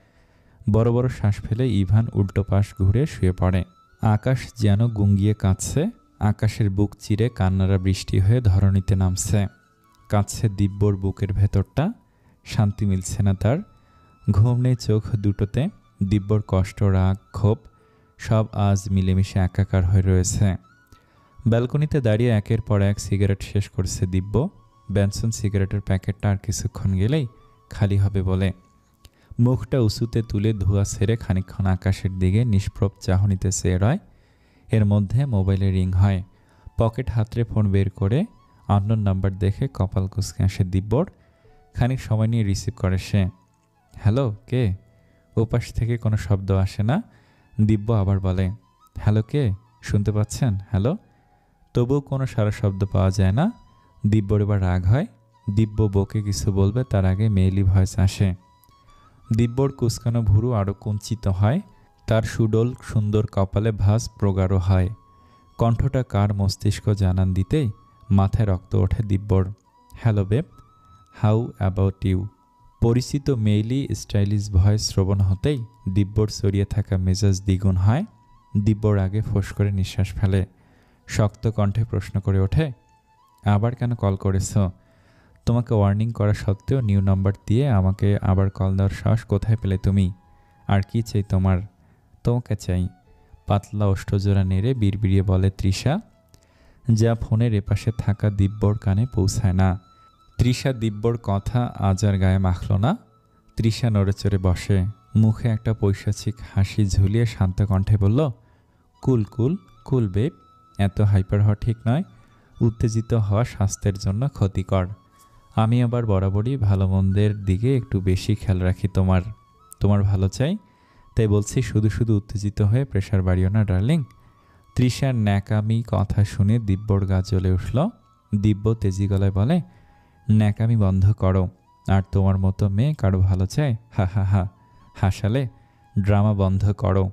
বড় বড় শ্বাস ফেলে ইভান উল্টো পাশ ঘুরে শুয়ে পড়ে। আকাশ যেন গুঙ্গিয়ে কাঁদছে। আকাশের বুক চিরে কান্নারা বৃষ্টি হয়ে ধরণীতে নামছে। কাঁদছে দিব্যর বুকের ভেতরটা। শান্তি মিলছে না তার। ঘুম নেই চোখ দুটোতে। দিব্যর কষ্ট, রাগ, ক্ষোভ সব আজ মিলেমিশে একাকার হয়ে রয়েছে। ব্যালকনিতে দাঁড়িয়ে একের পর এক সিগারেট শেষ করছে দিব্য। ব্যানসন সিগারেটের প্যাকেটটা আর কিছুক্ষণ গেলেই খালি হবে বলে মুখটা উঁচুতে তুলে ধোঁয়া ছেড়ে খানিকক্ষণ আকাশের দিকে নিষ্প্রভ চাহনিতে চেয়ে রয়। এর মধ্যে মোবাইলে রিং হয়। পকেট হাতড়ে ফোন বের করে আননোন নাম্বার দেখে কপাল কুঁচকে আসে দিব্যর। খানিক সময় নিয়ে রিসিভ করে সে। হ্যালো, কে? ওপাশ থেকে কোনো শব্দ আসে না। দিব্য আবার বলে, হ্যালো, কে? শুনতে পাচ্ছেন? হ্যালো। তবুও কোনো সারা শব্দ পাওয়া যায় না। দিব্যর এবার রাগ হয়। দিব্য বকে কিছু বলবে তার আগে মেয়েলি ভয়েস আসে। দিব্যর কুঁচকানো ভুরু আরও কুঞ্চিত হয়। তার সুডোল সুন্দর কপালে ভাঁজ প্রগাঢ় হয়। কণ্ঠটা কার মস্তিষ্ক জানান দিতেই মাথায় রক্ত ওঠে দিব্যর। Hello babe, how about you? পরিচিত মেইলি স্টাইলিশ ভয়েস শ্রবণ হতেই দিব্যর ছড়িয়ে থাকা মেজাজ দ্বিগুণ হয়। দিব্যর আগে ফোঁস করে নিঃশ্বাস ফেলে। শক্ত কণ্ঠে প্রশ্ন করে ওঠে, আবার কেন কল করেছ? তোমাকে ওয়ার্নিং করা সত্ত্বেও নিউ নাম্বার দিয়ে আমাকে আবার কল দেওয়ার সাহস কোথায় পেলে তুমি? আর কি চাই তোমার? তোমাকে চাই। পাতলা ওষ্ঠজোড়া নেড়ে বিড়বিড়িয়ে বলে তৃষা, যা ফোনের এপাশে থাকা দিব্যর কানে পৌঁছায় না। তৃষা দিব্যর কথা আজ আর গায়ে মাখল না। তৃষা নড়েচড়ে বসে। মুখে একটা পৈশাচিক হাসি ঝুলিয়ে শান্ত কণ্ঠে বলল, কুল কুল কুল বেব, এত হাইপার হওয়া ঠিক নয়। উত্তেজিত হওয়া স্বাস্থ্যের জন্য ক্ষতিকর। আমি আবার বরাবরই ভালো মন্দের দিকে একটু বেশি খেয়াল রাখি। তোমার ভালো চাই, তাই বলছি শুধু শুধু উত্তেজিত হয়ে প্রেশার বাড়িও না ডার্লিং। তৃষার ন্যাকামি কথা শুনে দিব্যর গা জ্বলে উঠল। দিব্য তেজি গলায় বলে, ন্যাকামি বন্ধ করো। আর তোমার মতো মেয়ে কারো ভালো চায়? হা হা হা, হাসালে। ড্রামা বন্ধ করো।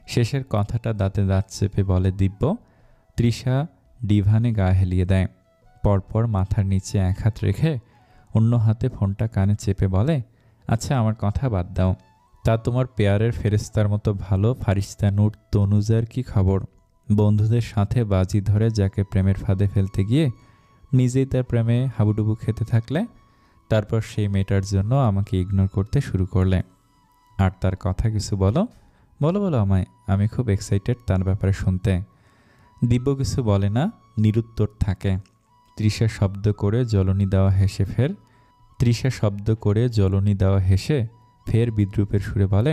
শেষের কথাটা দাঁতে দাঁত চেপে বলে দিব্য। তৃষা ডিভানে গা হেলিয়ে দেয়। পরপর মাথার নিচে এক হাত রেখে অন্য হাতে ফোনটা কানে চেপে বলে, আচ্ছা আমার কথা বাদ দাও। তা তোমার পেয়ারের ফেরেস্তার মতো ভালো ফারিস্তা নূর তনুজার কি খবর? বন্ধুদের সাথে বাজি ধরে যাকে প্রেমের ফাঁদে ফেলতে গিয়ে নিজেই তার প্রেমে হাবুডুবু খেতে থাকলে, তারপর সেই মেয়েটার জন্য আমাকে ইগনোর করতে শুরু করলে। আর তার কথা কিছু বলো বলো বলো আমায়, আমি খুব এক্সাইটেড তার ব্যাপারে শুনতে। দিব্য কিছু বলে না, নিরুত্তর থাকে। তৃষা শব্দ করে জ্বলনি দেওয়া হেসে ফের বিদ্রুপের সুরে বলে,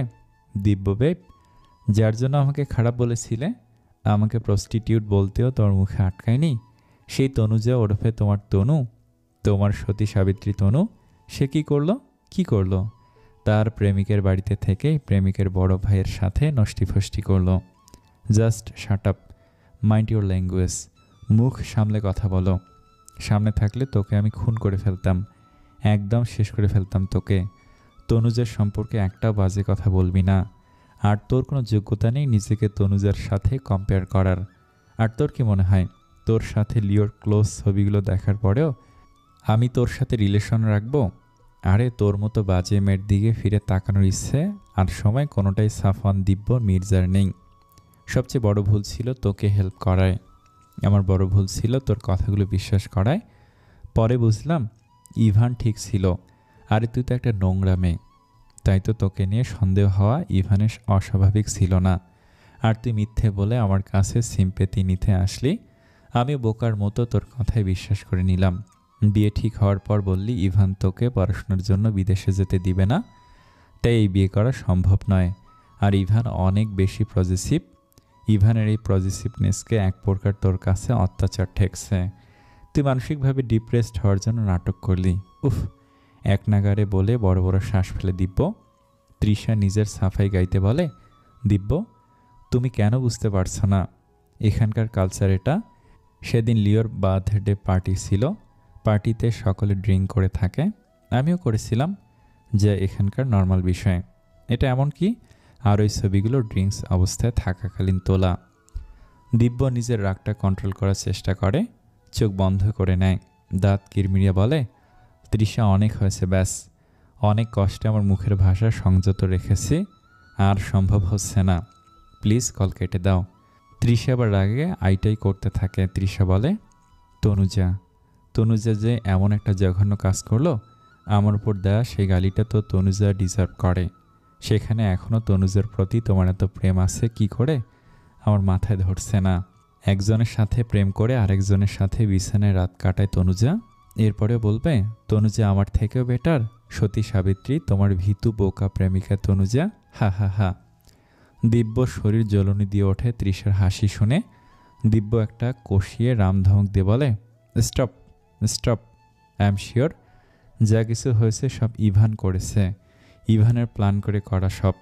দিব্য বেব, যার জন্য আমাকে খারাপ বলেছিলে, আমাকে প্রস্টিটিউট বলতেও তোমার মুখে আটকায়নি, সেই তনুজা ওরফে তোমার তনু, তোমার সতী সাবিত্রী তনু, সে কি করলো? তার প্রেমিকের বাড়িতে থেকেই প্রেমিকের বড় ভাইয়ের সাথে নষ্টিফষ্টি করলো। Just shut up, mind your language. মুখ সামলে কথা বলো। সামনে থাকলে তোকে আমি খুন করে ফেলতাম, একদম শেষ করে ফেলতাম তোকে। তনুজার সম্পর্কে একটাও বাজে কথা বলবি না। আর তোর কোনো যোগ্যতা নেই নিজেকে তনুজার সাথে কম্পেয়ার করার। আর তোর কি মনে হয় তোর সাথে লিওর ক্লোজ ছবিগুলো দেখার পরেও আমি তোর সাথে রিলেশন রাখবো? আরে তোর মতো বাজে মেয়ের দিকে ফিরে তাকানোর ইচ্ছে আর সময় কোনোটাই সাফওয়ান দিব্য মির্জার নেই। সবচেয়ে বড় ভুল ছিল তোকে হেল্প করায়। আমার বড় ভুল ছিল তোর কথাগুলো বিশ্বাস করায়। পরে বুঝলাম ইভান ঠিক ছিল। আরে তুই তো একটা নোংরা মেয়ে, তাই তো তোকে নিয়ে সন্দেহ হওয়া ইভানের অস্বাভাবিক ছিল না। আর তুই মিথ্যে বলে আমার কাছে সিম্পেথি নিতে আসলি। আমি বোকার মতো তোর কথায় বিশ্বাস করে নিলাম। বিয়ে ঠিক হওয়ার পর বললি ইভান তোকে পড়াশোনার জন্য বিদেশে যেতে দিবে না। তাই এই বিয়ে করা সম্ভব নয়। আর ইভান অনেক বেশি পজিটিভ। ইভানের এই পজিটিভনেসকে এক প্রকার তোর কাছে অত্যাচার ঠেকছে। তুই মানসিকভাবে ডিপ্রেসড হওয়ার জন্য নাটক করলি। উফ, এক নাগারে বলে বড় বড় শ্বাস ফেলে দিব্য। তৃষা নিজের সাফাই গাইতে বলে, দিব্য তুমি কেন বুঝতে পারছো না? এখানকার কালচার এটা। সেদিন লিওর বার্থডে পার্টি ছিল। পার্টিতে সকলে ড্রিঙ্ক করে থাকে, আমিও করেছিলাম, যে এখানকার নর্মাল বিষয়। এটা এমন কি আর ওই ছবিগুলো ড্রিঙ্কস অবস্থায় থাকাকালীন তোলা। দিব্য নিজের রাগটা কন্ট্রোল করার চেষ্টা করে, চোখ বন্ধ করে নেয়, দাঁত কিরমিরিয়ে বলে, তৃষা অনেক হয়েছে, ব্যাস। অনেক কষ্টে আমার মুখের ভাষা সংযত রেখেছি, আর সম্ভব হচ্ছে না, প্লিজ কল কেটে দাও। তৃষা আবার রাগে আইটাই করতে থাকে। তৃষা বলে, তনুজা তনুজা যে এমন একটা জঘন্য কাজ করলো, আমার উপর দেয়া সেই গালিটা তো তনুজা ডিজার্ভ করে। সেখানে এখনও তনুজার প্রতি তোমার এত প্রেম আছে কি করে আমার মাথায় ধরছে না। একজনের সাথে প্রেম করে আরেকজনের সাথে বিছানায় রাত কাটায় তনুজা, এরপরে বলবে তনুজা আমার থেকেও বেটার। সতী সাবিত্রী তোমার ভীতু বোকা প্রেমিকা তনুজা, হা হা হা। দিব্য শরীর জ্বলনি দিয়ে ওঠে তৃষার হাসি শুনে। দিব্য একটা কষিয়ে রামধমক দিয়ে বলে, stop stop, I am sure যা কিছু হয়েছে সব ইভান করেছে, ইভানের প্ল্যান করে করা সব।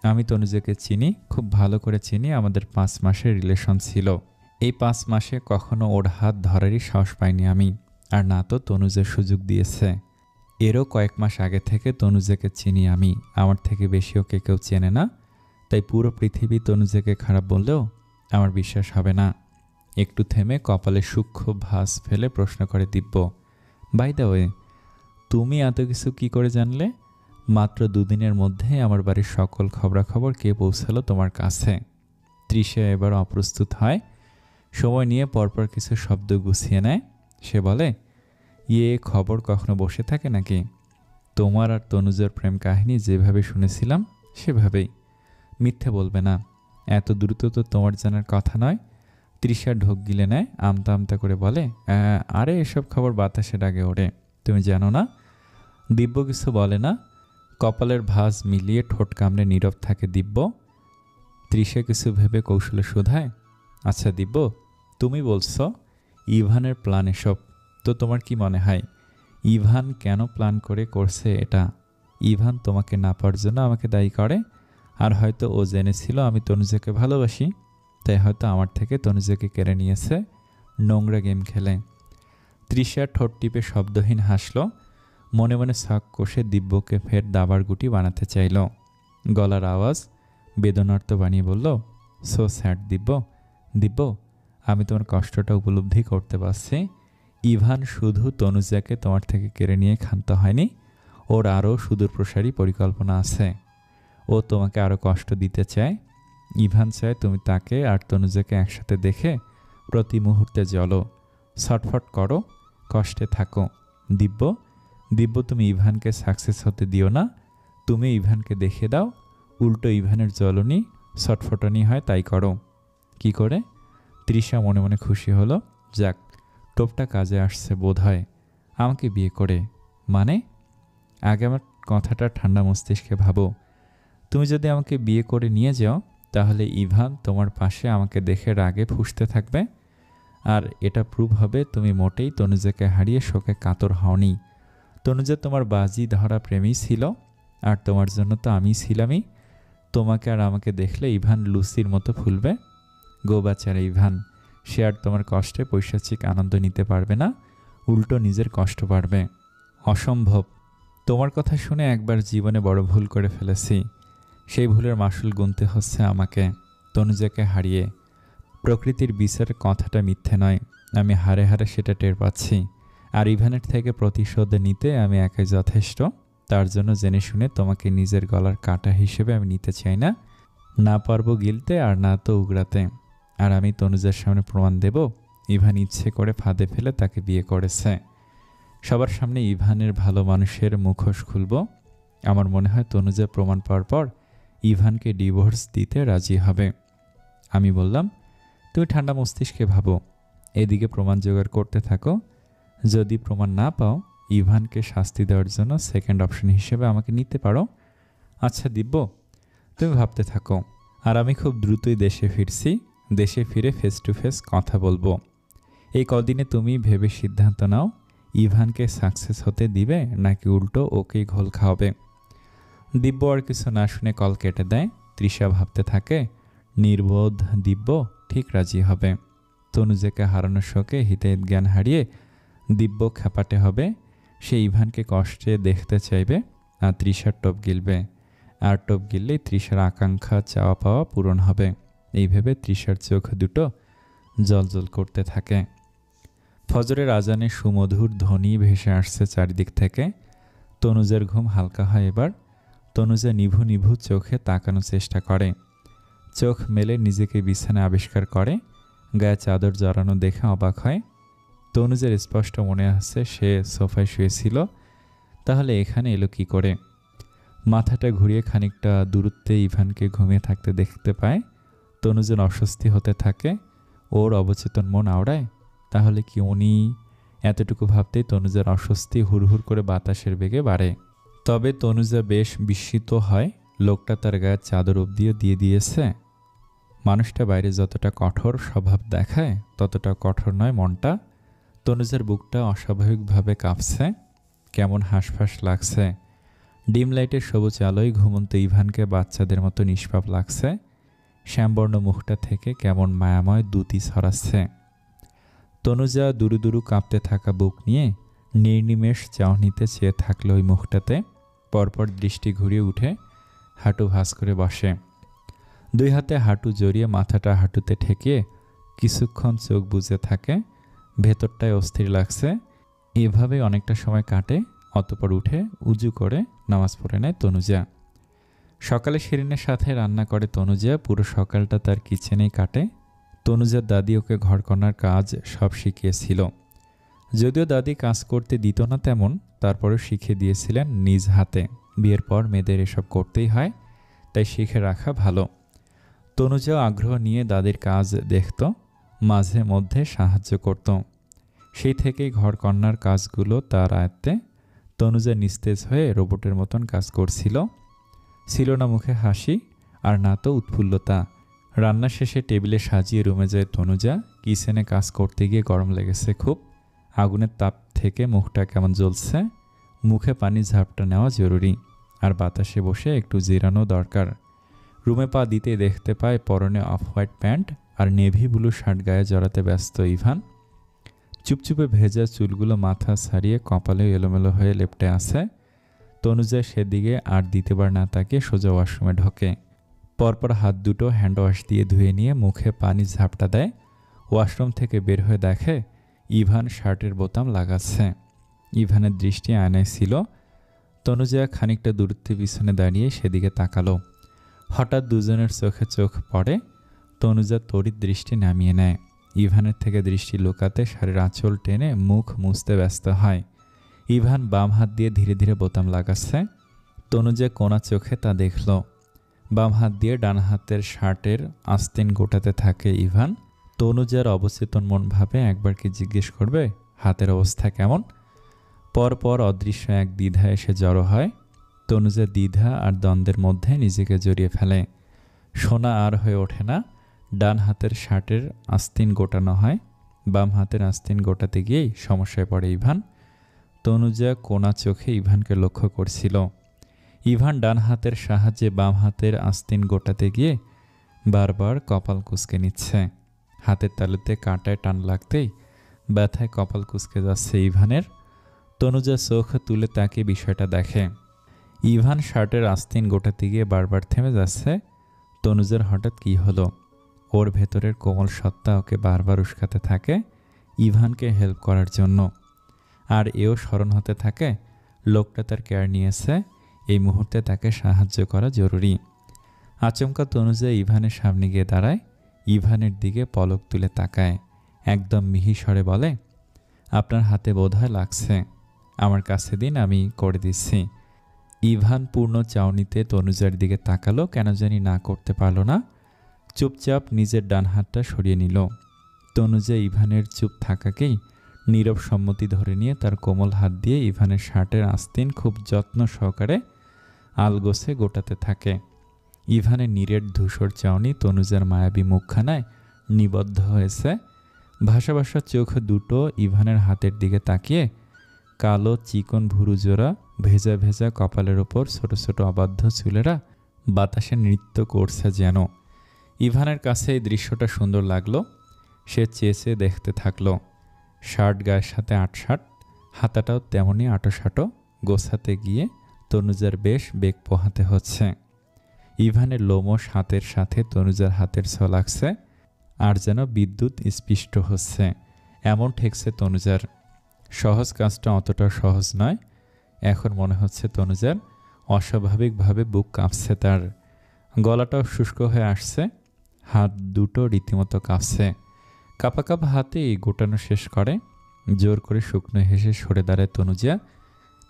আমি তনুজাকে চিনি, খুব ভালো করে চিনি। আমাদের 5 মাসের রিলেশন ছিল। এই 5 মাসে কখনো ওর হাত ধরারই সাহস পাইনি আমি, আর না তো তনুজার সুযোগ দিয়েছে। এরও কয়েক মাস আগে থেকে তনুজাকে চিনি আমি, আমার থেকে বেশি ওকে কেউ চেনে না। তাই পুরো পৃথিবী তনুজাকে খারাপ বললেও আমার বিশ্বাস হবে না। একটু থেমে কপালে সূক্ষ্ম ভাঁজ ফেলে প্রশ্ন করে দিব্য, বাই দ্য ওয়ে তুমি এত কিছু কি করে জানলে? মাত্র 2 দিনের মধ্যে আমার বাড়ির সকল খবরাখবর কে পৌঁছালো তোমার কাছে? তৃষা এবার অপ্রস্তুত হয়, সময় নিয়ে পরপর কিছু শব্দ গুছিয়ে নেয়। সে বলে, খবর কখনো বসে থাকে নাকি? তোমার আর তনুজার প্রেম কাহিনী যেভাবে শুনেছিলাম সেভাবেই। মিথ্যে বলবে না, এত দ্রুত তো তোমার জানার কথা নয়। তৃষা ঢোক গিলে নেয়, আমতা আমতা করে বলে, আরে এসব খবর বাতাসে ডাকে ওড়ে, তুমি জানো না। দিব্য কিছু বলে না, কপালের ভাঁজ মিলিয়ে ঠোঁট কামড়ে নীরব থাকে দিব্য। তৃষা কিছু ভেবে কৌশলে শোধায়, আচ্ছা দিব্য, তুমি বলছো ইভানের প্ল্যান এসব, তো তোমার কি মনে হয় ইভান কেন প্ল্যান করে করছে এটা? ইভান তোমাকে না পাওয়ার জন্য আমাকে দায়ী করে, আর হয়তো ও জেনেছিল আমি তনুজাকে ভালোবাসি, তাই হয়তো আমার থেকে তনুজাকে কেড়ে নিয়েছে নোংরা গেম খেলে। তৃষা ঠোঁট টিপে শব্দহীন হাসল, মনে মনে শখ কষে দিব্যকে ফের দাবার গুটি বানাতে চাইল। গলার আওয়াজ বেদনার্ত বানিয়ে বলল, সো স্যাড দিব্য। দিব্য, আমি তোমার কষ্টটা উপলব্ধি করতে পারছি। ইভান শুধু তনুজাকে তোমার থেকে কেড়ে নিয়ে ক্ষান্ত হয়নি, ওর আরও সুদূরপ্রসারী পরিকল্পনা আছে। ও তোমাকে আরও কষ্ট দিতে চায়। ইভান চায় তুমি তাকে আর তনুজাকে একসাথে দেখে প্রতি মুহূর্তে জ্বলো, ছটফট করো, কষ্টে থাকো। দিব্য, দিব্য তুমি ইভানকে সাকসেস হতে দিও না। তুমি ইভানকে দেখে দাও, উল্টো ইভানের জ্বলনি ছটফটানি হয় তাই করো। কি করে? তৃষা মনে মনে খুশি হলো, যাক টোপটা কাজে আসছে বোধ হয়। আমাকে বিয়ে করে মানে? আগে আমার কথাটা ঠান্ডা মস্তিষ্কে ভাবো। তুমি যদি আমাকে বিয়ে করে নিয়ে যাও, তাহলে ইভান তোমার পাশে আমাকে দেখে রাগে ফুঁসতে থাকবে, আর এটা প্রুভ হবে তুমি মোটেই তনুজাকে হারিয়ে শোকে কাতর হওনি। তনুজা তোমার বাজি ধরা প্রেমী ছিল, আর তোমার জন্য তো আমি ছিলামই। তোমাকে আর আমাকে দেখলে ইভান লুসির মতো ফুলবে। গোবাচারা ইভান, সে আর তোমার কষ্টে পৈশাচিক আনন্দ নিতে পারবে না, উল্টো নিজের কষ্ট বাড়বে। অসম্ভব। তোমার কথা শুনে একবার জীবনে বড় ভুল করে ফেলেছি, সেই ভুলের মাসুল গুনতে হচ্ছে আমাকে তনুজাকে হারিয়ে। প্রকৃতির বিচারের কথাটা মিথ্যে নয়, আমি হারে হারে সেটা টের পাচ্ছি। আর ইভানের থেকে প্রতিশোধ নিতে আমি একাই যথেষ্ট। তার জন্য জেনে শুনে তোমাকে নিজের গলার কাঁটা হিসেবে আমি নিতে চাই না। না পারবো গিলতে আর না তো উগড়াতে। আর আমি তনুজার সামনে প্রমাণ দেব ইভান ইচ্ছে করে ফাঁদে ফেলে তাকে বিয়ে করেছে। সবার সামনে ইভানের ভালো মানুষের মুখোশ খুলব। আমার মনে হয় তনুজা প্রমাণ পাওয়ার পর ইভানকে ডিভোর্স দিতে রাজি হবে। আমি বললাম, তুমি ঠান্ডা মস্তিষ্কে ভাবো, এদিকে প্রমাণ জোগাড় করতে থাকো। যদি প্রমাণ না পাও, ইভানকে শাস্তি দেওয়ার জন্য সেকেন্ড অপশন হিসেবে আমাকে নিতে পারো। আচ্ছা দিব্য, তুমি ভাবতে থাকো, আর আমি খুব দ্রুতই দেশে ফিরছি। দেশে ফিরে ফেস টু ফেস কথা বলবো। এই কদিনে তুমি ভেবে সিদ্ধান্ত নাও, ইভানকে সাকসেস হতে দিবে নাকি উল্টো ওকেই ঘোল খাওয়াবে। দিব্য আর কিছু না শুনে কল কেটে দেয়। তৃষা ভাবতে থাকে, নির্বোধ দিব্য ঠিক রাজি হবে। তনুজাকে হারানোর শোকে হিতাহিত জ্ঞান হারিয়ে দিব্য খেপাটে হবে। সে ইভানকে কষ্টে দেখতে চাইবে আর তৃষার টোপ গিলবে। আর টোপ গিললেই তৃষার আকাঙ্ক্ষা চাওয়া পাওয়া পূরণ হবে। এই ভেবে তৃষার চোখ দুটো জলজল করতে থাকে। ফজরের আজানে সুমধুর ধ্বনি ভেসে আসছে চারিদিক থেকে। তনুজার ঘুম হালকা হয় এবার। তনুজা নিভু নিভু চোখে তাকানোর চেষ্টা করে। চোখ মেলে নিজেকে বিছানায় আবিষ্কার করে। গায়ে চাদর জড়ানো দেখে অবাক হয়। তনুজার স্পষ্ট মনে আছে সে সোফায় শুয়েছিল, তাহলে এখানে এলো কি করে। মাথাটা ঘুরিয়ে খানিকটা দূরত্বে ইভানকে ঘুমিয়ে থাকতে দেখতে পায়। তনুজার অস্বস্তি হতে থাকে। ওর অবচেতন মন আওড়ায়, তাহলে কি উনি? এতটুকু ভাবতেই তনুজার অস্বস্তি হুড়হুড় করে বাতাসের বেগে বাড়ে। তবে তনুজা বেশ বিস্মিত হয়, লোকটা তার গায়ে চাদর অবধিও দিয়ে দিয়েছে। মানুষটা বাইরে যতটা কঠোর স্বভাব দেখায় ততটা কঠোর নয় মনটা। তনুজার বুকটা অস্বাভাবিকভাবে কাঁপছে, কেমন হাঁসফাঁস লাগছে। ডিম লাইটের সবুজ আলোয় ঘুমন্ত ইভানকে বাচ্চাদের মতো নিষ্পাপ লাগছে। শ্যামবর্ণ মুখটা থেকে কেমন মায়াময় দ্যুতি ছড়াচ্ছে। তনুজা দুরু দুরু কাঁপতে থাকা বুক নিয়ে নির্নিমেষ চাহনিতে চেয়ে থাকলো ওই মুখটাতে। পরপর দৃষ্টি ঘুরিয়ে উঠে হাঁটু ভাঁজ করে বসে। দুই হাতে হাঁটু জড়িয়ে মাথাটা হাঁটুতে ঠেকিয়ে কিছুক্ষণ চোখ বুজে থাকে। ভেতরটায় অস্থির লাগছে। এভাবে অনেকটা সময় কাটে। অতপর উঠে উজু করে নামাজ পড়ে নেয় তনুজা। সকালে শিরিনের সাথে রান্না করে তনুজা। পুরো সকালটা তার কিচেনেই কাটে। তনুজার দাদি ওকে ঘরকন্নার কাজ সব শিখিয়েছিল। যদিও দাদি কাজ করতে দিত না তেমন, তারপরেও শিখিয়ে দিয়েছিলেন নিজ হাতে। বিয়ের পর মেয়েদের এসব করতেই হয়, তাই শিখে রাখা ভালো। তনুজাও আগ্রহ নিয়ে দাদির কাজ দেখত, মাঝে মধ্যে সাহায্য করত। সেই থেকেই ঘরকন্নার কাজগুলো তার আয়ত্তে। তনুজা নিস্তেজ হয়ে রোবটের মতন কাজ করছিল। ছিল না মুখে হাসি, আর না তো উৎফুল্লতা। রান্না শেষে টেবিলে সাজিয়ে রুমে যায় তনুজা। কিচেনে কাজ করতে গিয়ে গরম লেগেছে খুব। আগুনের তাপ থেকে মুখটা কেমন জ্বলছে। মুখে পানি ঝাপটা নেওয়া জরুরি, আর বাতাসে বসে একটু জিরানো দরকার। রুমে পা দিতে দেখতে পায় পরনে অফ হোয়াইট প্যান্ট আর নেভি ব্লু শার্ট গায়ে জড়াতে ব্যস্ত ইভান। চুপচুপে ভেজা চুলগুলো মাথা ছাড়িয়ে কপালে এলোমেলো হয়ে লেপটে আছে। তনুজা সেদিকে আর দ্বিতীয়বার না তাকিয়ে সোজা ওয়াশরুমে ঢোকে। পরপর হাত দুটো হ্যান্ড ওয়াশ দিয়ে ধুয়ে নিয়ে মুখে পানি ঝাপটা দেয়। ওয়াশরুম থেকে বের হয়ে দেখে ইভান শার্টের বোতাম লাগাচ্ছে। ইভানের দৃষ্টি আয়নায় ছিল। তনুজা খানিকটা দূরত্বে পিছনে দাঁড়িয়ে সেদিকে তাকালো। হঠাৎ দুজনের চোখে চোখ পড়ে। তনুজা তড়িৎ দৃষ্টি নামিয়ে নেয়। ইভানের থেকে দৃষ্টি লুকাতে শাড়ির আঁচল টেনে মুখ মুছতে ব্যস্ত হয়। ইভান বাম হাত দিয়ে ধীরে ধীরে বোতাম লাগাচ্ছে। তনুজা কোনা চোখে তা দেখল। বাম হাত দিয়ে ডান হাতের শার্টের আস্তিন গোটাতে থাকে ইভান। তনুজার অবচেতন মন ভাবে একবার কি জিজ্ঞেস করবে হাতের অবস্থা কেমন। পরপর অদৃশ্য এক দ্বিধা এসে জড়ো হয়। তনুজা দ্বিধা আর দ্বন্দ্বের মধ্যে নিজেকে জড়িয়ে ফেলে। শোনা আর হয়ে ওঠে না। ডান হাতের শার্টের আস্তিন গোটানো হয়। বাম হাতের আস্তিন গোটাতে গিয়েই সমস্যায় পড়ে ইভান। তনুজা কোনা চোখে ইভানকে লক্ষ্য করছিল। ইভান ডান হাতের সাহায্যে বাম হাতের আস্তিন গোটাতে গিয়ে বারবার কপাল কুঁচকে নিচ্ছে। হাতের তালুতে কাঁটায় টান লাগতেই ব্যথায় কপাল কুঁচকে যাচ্ছে ইভানের। তনুজা চোখ তুলে তাকিয়ে বিষয়টা দেখে। ইভান শার্টের আস্তিন গোটাতে গিয়ে বারবার থেমে যাচ্ছে। তনুজার হঠাৎ কি হলো? ওর ভেতরের কোমল সত্তা ওকে বারবার উস্কাতে থাকে ইভানকে হেল্প করার জন্য। আর এও স্মরণ হতে থাকে লোকটা তার কেয়ার নিয়েছে, এই মুহূর্তে তাকে সাহায্য করা জরুরি। আচমকা তনুজা ইভানের সামনে গিয়ে দাঁড়ায়। ইভানের দিকে পলক তুলে তাকায়। একদম মিহি স্বরে বলে, আপনার হাতে বোধহয় লাগছে, আমার কাছে দিন, আমি করে দিচ্ছি। ইভান পূর্ণ চাউনিতে তনুজার দিকে তাকালো, কেন জানি না করতে পারল না। চুপচাপ নিজের ডান হাতটা সরিয়ে নিল। তনুজা ইভানের চুপ থাকাকেই নীরব সম্মতি ধরে নিয়ে তার কোমল হাত দিয়ে ইভানের শার্টের আস্তিন খুব যত্ন সহকারে আলগোছে গোটাতে থাকে। ইভানের নিরেট ধূসর চাউনি তনুজার মায়াবী মুখখানায় নিবদ্ধ হয়েছে। ভাসা ভাসা চোখ দুটো ইভানের হাতের দিকে তাকিয়ে, কালো চিকন ভুরু জোড়া, ভেজা ভেজা কপালের ওপর ছোট ছোট অবাধ্য চুলেরা বাতাসে নৃত্য করছে যেন। ইভানের কাছে এই দৃশ্যটা সুন্দর লাগলো। সে চেয়ে চেয়ে দেখতে থাকলো। শার্ট গায়ের সাথে আটশাট, হাতাটাও তেমনই আটোসাটো। গোছাতে গিয়ে তনুজার বেশ বেগ পোহাতে হচ্ছে। ইভানের লোমশ হাতের সাথে তনুজার হাতের ছ লাগছে, আর যেন বিদ্যুৎ স্পৃষ্ট হচ্ছে এমন ঠেকছে তনুজার। সহজ কাজটা অতটা সহজ নয়। এখন মনে হচ্ছে তনুজার অস্বাভাবিকভাবে বুক কাঁপছে, তার গলাটাও শুষ্ক হয়ে আসছে, হাত দুটো রীতিমতো কাঁপছে। কাঁপা কাঁপা হাতে গোটানো শেষ করে জোর করে শুকনো হেসে সরে দাঁড়ায় তনুজা।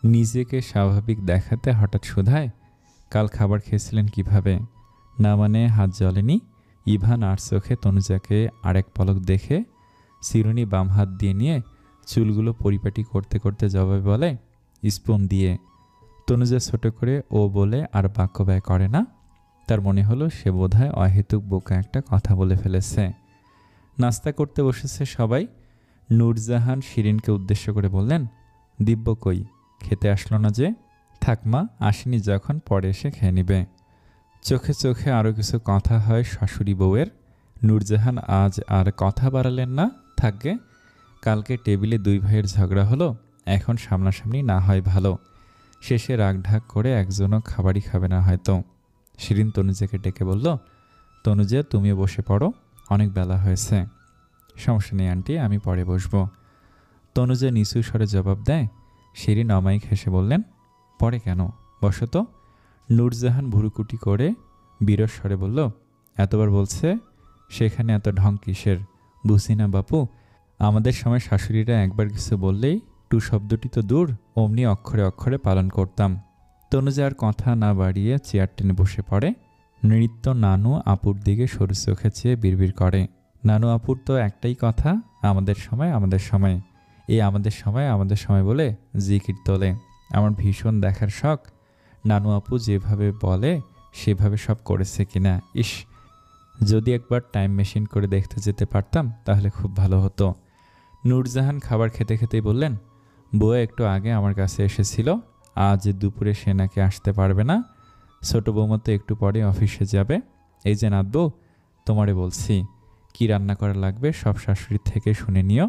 নিজেকে স্বাভাবিক দেখাতে হঠাৎ শুধায়, কাল খাবার খেয়েছিলেন কিভাবে? না মানে হাত জ্বলেনি। ইভান আর চোখে তনুজাকে আরেক পলক দেখে চিরুনি বাম হাত দিয়ে নিয়ে চুলগুলো পরিপাটি করতে করতে জবাবে বলে, স্পুন দিয়ে। তনুজা ছোট করে ও বলে আর বাক্য ব্যয় করে না। তার মনে হলো সে বোধহয় অহেতুক বোকা একটা কথা বলে ফেলেছে। নাস্তা করতে বসেছে সবাই। নূরজাহান শিরিনকে উদ্দেশ্য করে বললেন, দিব্য কই, খেতে আসলো না যে? থাকমা, আসেনি যখন পরে এসে খেয়ে নিবে। চোখে চোখে আরও কিছু কথা হয় শাশুড়ি বউয়ের। নূরজাহান আজ আর কথা বাড়ালেন না। থাকবে, কালকে টেবিলে দুই ভাইয়ের ঝগড়া হলো, এখন সামনাসামনি না হয় ভালো। শেষে রাগঢাক করে একজনও খাবারই খাবে না হয়তো। শিরিন তনুজাকে ডেকে বলল, তনুজা তুমিও বসে পড়ো, অনেক বেলা হয়েছে। সমস্যা নেই আন্টি, আমি পরে বসবো। তনুজা নিচু স্বরে জবাব দেয়। শিরিন অমায়িক হেসে বললেন, পরে কেন, বসো তো। নূরজাহান ভুরুকুটি করে বিরস স্বরে বলল, এতবার বলছে, সেখানে এত ঢং কিসের? বুঝি না বাপু, আমাদের সময় শাশুড়িরা একবার কিছু বললেই টু শব্দটি তো দূর, অমনি অক্ষরে অক্ষরে পালন করতাম। তনুজা আর কথা না বাড়িয়ে চেয়ার টেনে বসে পড়ে। নৃত্য নানু আপুর দিকে সরু চোখে চেয়ে বিড়বিড় করে, নানু আপুর তো একটাই কথা, আমাদের সময় আমাদের সময়, এই আমাদের সময় আমাদের সময় বলে জিকির তোলে। আমার ভীষণ দেখার শখ, নানু আপু যেভাবে বলে সেভাবে সব করেছে কিনা। ইস, যদি একবার টাইম মেশিন করে দেখতে যেতে পারতাম তাহলে খুব ভালো হতো। নূরজাহান খাবার খেতে খেতেই বললেন, বউ একটু আগে আমার কাছে এসেছিল, আজ দুপুরে সে নাকি আসতে পারবে না। ছোট বৌমা তো একটু পরে অফিসে যাবে। এই যে নাতবউ, তোমারে বলছি, কি রান্না করা লাগবে সব শাশুড়ির থেকে শুনে নিও,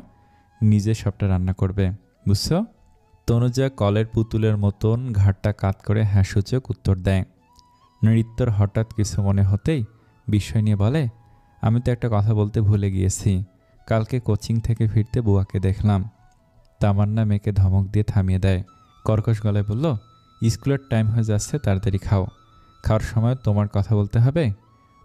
নিজে সবটা রান্না করবে, বুঝছো? তনুজা কলের পুতুলের মতন ঘাটটা কাত করে হ্যাঁসূচক উত্তর দেয়। নৃত্যর হঠাৎ কিছু মনে হতেই বিস্ময় নিয়ে বলে, আমি তো একটা কথা বলতে ভুলে গিয়েছি, কালকে কোচিং থেকে ফিরতে বুয়াকে দেখলাম। তামান্না মেয়েকে ধমক দিয়ে থামিয়ে দেয়। কর্কশ গলায় বলল, স্কুলের টাইম হয়ে যাচ্ছে, তাড়াতাড়ি খাও। খাওয়ার সময় তোমার কথা বলতে হবে।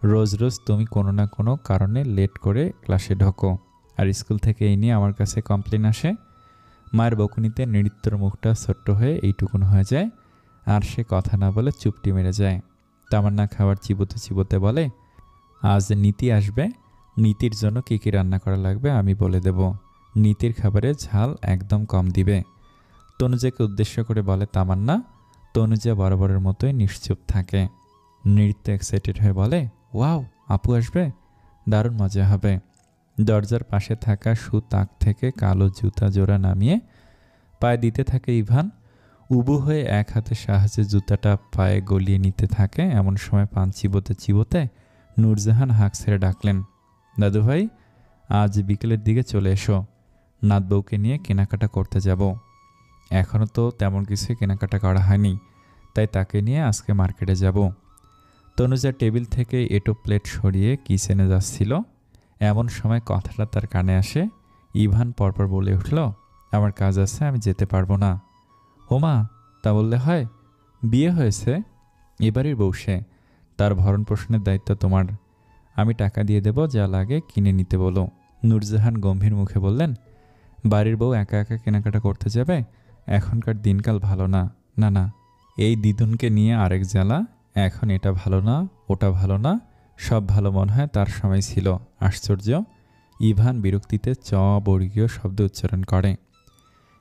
রোজ রোজ তুমি কোনো না কোনো কারণে লেট করে ক্লাসে ঢোকো, আর স্কুল থেকে এই নিয়ে আমার কাছে কমপ্লেন আসে। মায়ের বকুনিতে নৃত্যর মুখটা ছোট্ট হয়ে এইটুকুন হয়ে যায়, আর সে কথা না বলে চুপটি মেরে যায়। তামান্না খাবার চিবোতে চিবোতে বলে, আজ নীতি আসবে, নীতির জন্য কী কী রান্না করা লাগবে আমি বলে দেব, নীতির খাবারে ঝাল একদম কম দিবে। তনুজাকে উদ্দেশ্য করে বলে তামান্না। তনুজা বরাবরের মতোই নিশ্চুপ থাকে। নৃত্য এক্সাইটেড হয়ে বলে, ওয়াও, আপু আসবে, দারুণ মজা হবে। দরজার পাশে থাকা তাক থেকে কালো জুতা জোড়া নামিয়ে পায়ে দিতে থাকে ইভান। উবু হয়ে এক হাতের সাহায্যে জুতাটা পায়ে গলিয়ে নিতে থাকে। এমন সময় পান চিবোতে চিবোতে নূরজাহান হাঁক ছেড়ে ডাকলেন, দাদু ভাই, আজ বিকেলের দিকে চলে এসো, নাতবউকে নিয়ে কেনাকাটা করতে যাব। এখনও তো তেমন কিছু কেনাকাটা করা হয়নি, তাই তাকে নিয়ে আজকে মার্কেটে যাব। তনুজা টেবিল থেকে এটো প্লেট সরিয়ে কিচেনে যাচ্ছিল। এমন সময় কথাটা তার কানে আসে। ইভান পরপর বলে উঠল, আমার কাজ আছে, আমি যেতে পারবো না। ওমা, তা বললে হয়, বিয়ে হয়েছে, এবারের বউ সে, তার ভরণ পোষণের দায়িত্ব তোমার, আমি টাকা দিয়ে দেব, যা লাগে কিনে নিতে বলো। নূরজাহান গম্ভীর মুখে বললেন, বাড়ির বউ একা একা কেনাকাটা করতে যাবে? এখনকার দিনকাল ভালো না। না না, এই দিদুনকে নিয়ে আরেক জ্বালা, এখন এটা ভালো না, ওটা ভালো না, সব ভালো মনে হয় তার সময় ছিল। আশ্চর্য। ইভান বিরক্তিতে বর্গীয় শব্দ উচ্চারণ করে।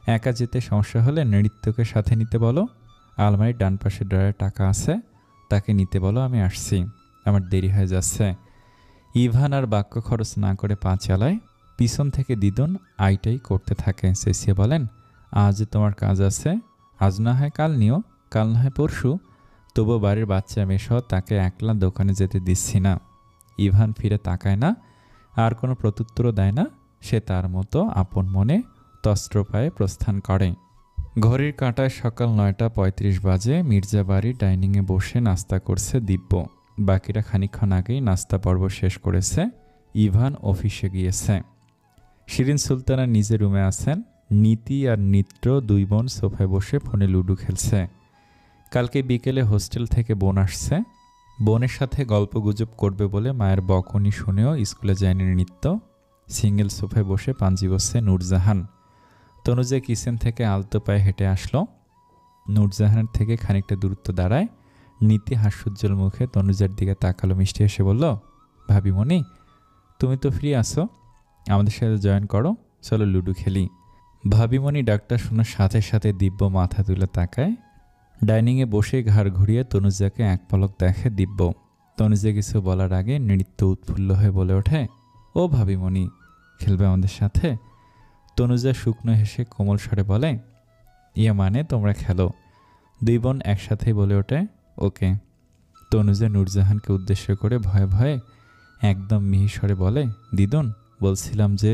একা যেতে সমস্যা হলে নৃত্যকে সাথে নিতে বলো, আলমারির ডান পাশে ড্রয়ারে টাকা আছে, তাকে নিতে বলো, আমি আসছি, আমার দেরি হয়ে যাচ্ছে। ইভান আর বাক্য খরচ না করে পা চালায়। পিছন থেকে দিদন আইটাই করতে থাকে। চেঁচিয়ে বলেন, আজ তোমার কাজ আছে, আজ না হয় কাল নিও, কাল না হয় পরশু, তবু বাড়ির বাচ্চা মেয়েসহ তাকে একলা দোকানে যেতে দিচ্ছি না। ইভান ফিরে তাকায় না, আর কোনো প্রত্যুত্তরও দেয় না। সে তার মতো আপন মনে তস্ত্র পায়ে প্রস্থান করে। ঘড়ির কাঁটায় সকাল 9:35 বাজে। মির্জা বাড়ির ডাইনিংয়ে বসে নাস্তা করছে দিব্য। বাকিরা খানিকক্ষণ আগেই নাস্তা পর্ব শেষ করেছে। ইভান অফিসে গিয়েছে। শিরিন সুলতানা নিজের রুমে আছেন। নীতি আর নিত্র দুই বোন সোফায় বসে ফোনে লুডো খেলছে। কালকে বিকেলে হোস্টেল থেকে বোন আসছে। বোনের সাথে গল্পগুজব করবে বলে মায়ের বকুনি শুনেও স্কুলে যায়নি নিত্য। সিঙ্গেল সোফায় বসে পাঞ্জি বসছে নূরজাহান। তনুজা কিচেন থেকে আলতো পায়ে হেঁটে আসলো। নূরজাহানের থেকে খানিকটা দূরত্ব দাঁড়ায়। নীতি হাস্যোজ্জ্বল মুখে তনুজার দিকে তাকালো, মিষ্টি হেসে বলল, ভাবিমণি, তুমি তো ফ্রি আছো, আমাদের সাথে জয়েন করো, চলো লুডো খেলি। ভাবিমণি ডাকটা শোনার সাথে সাথে দিব্য মাথা তুলে তাকায়। ডাইনিংয়ে বসে ঘাড় ঘুরিয়ে তনুজাকে এক পলক দেখে দিব্য। তনুজা কিছু বলার আগে নৃত্য উৎফুল্ল হয়ে বলে ওঠে, ও ভাবিমণি, খেলবে আমাদের সাথে? তনুজা শুকনো হেসে কোমল স্বরে বলে, ইয়ে মানে তোমরা খেলো। দুই বোন একসাথেই বলে ওঠে, ওকে। তনুজা নূরজাহানকে উদ্দেশ্য করে ভয়ে ভয়ে একদম মিহি স্বরে বলে, দিদুন, বলছিলাম যে।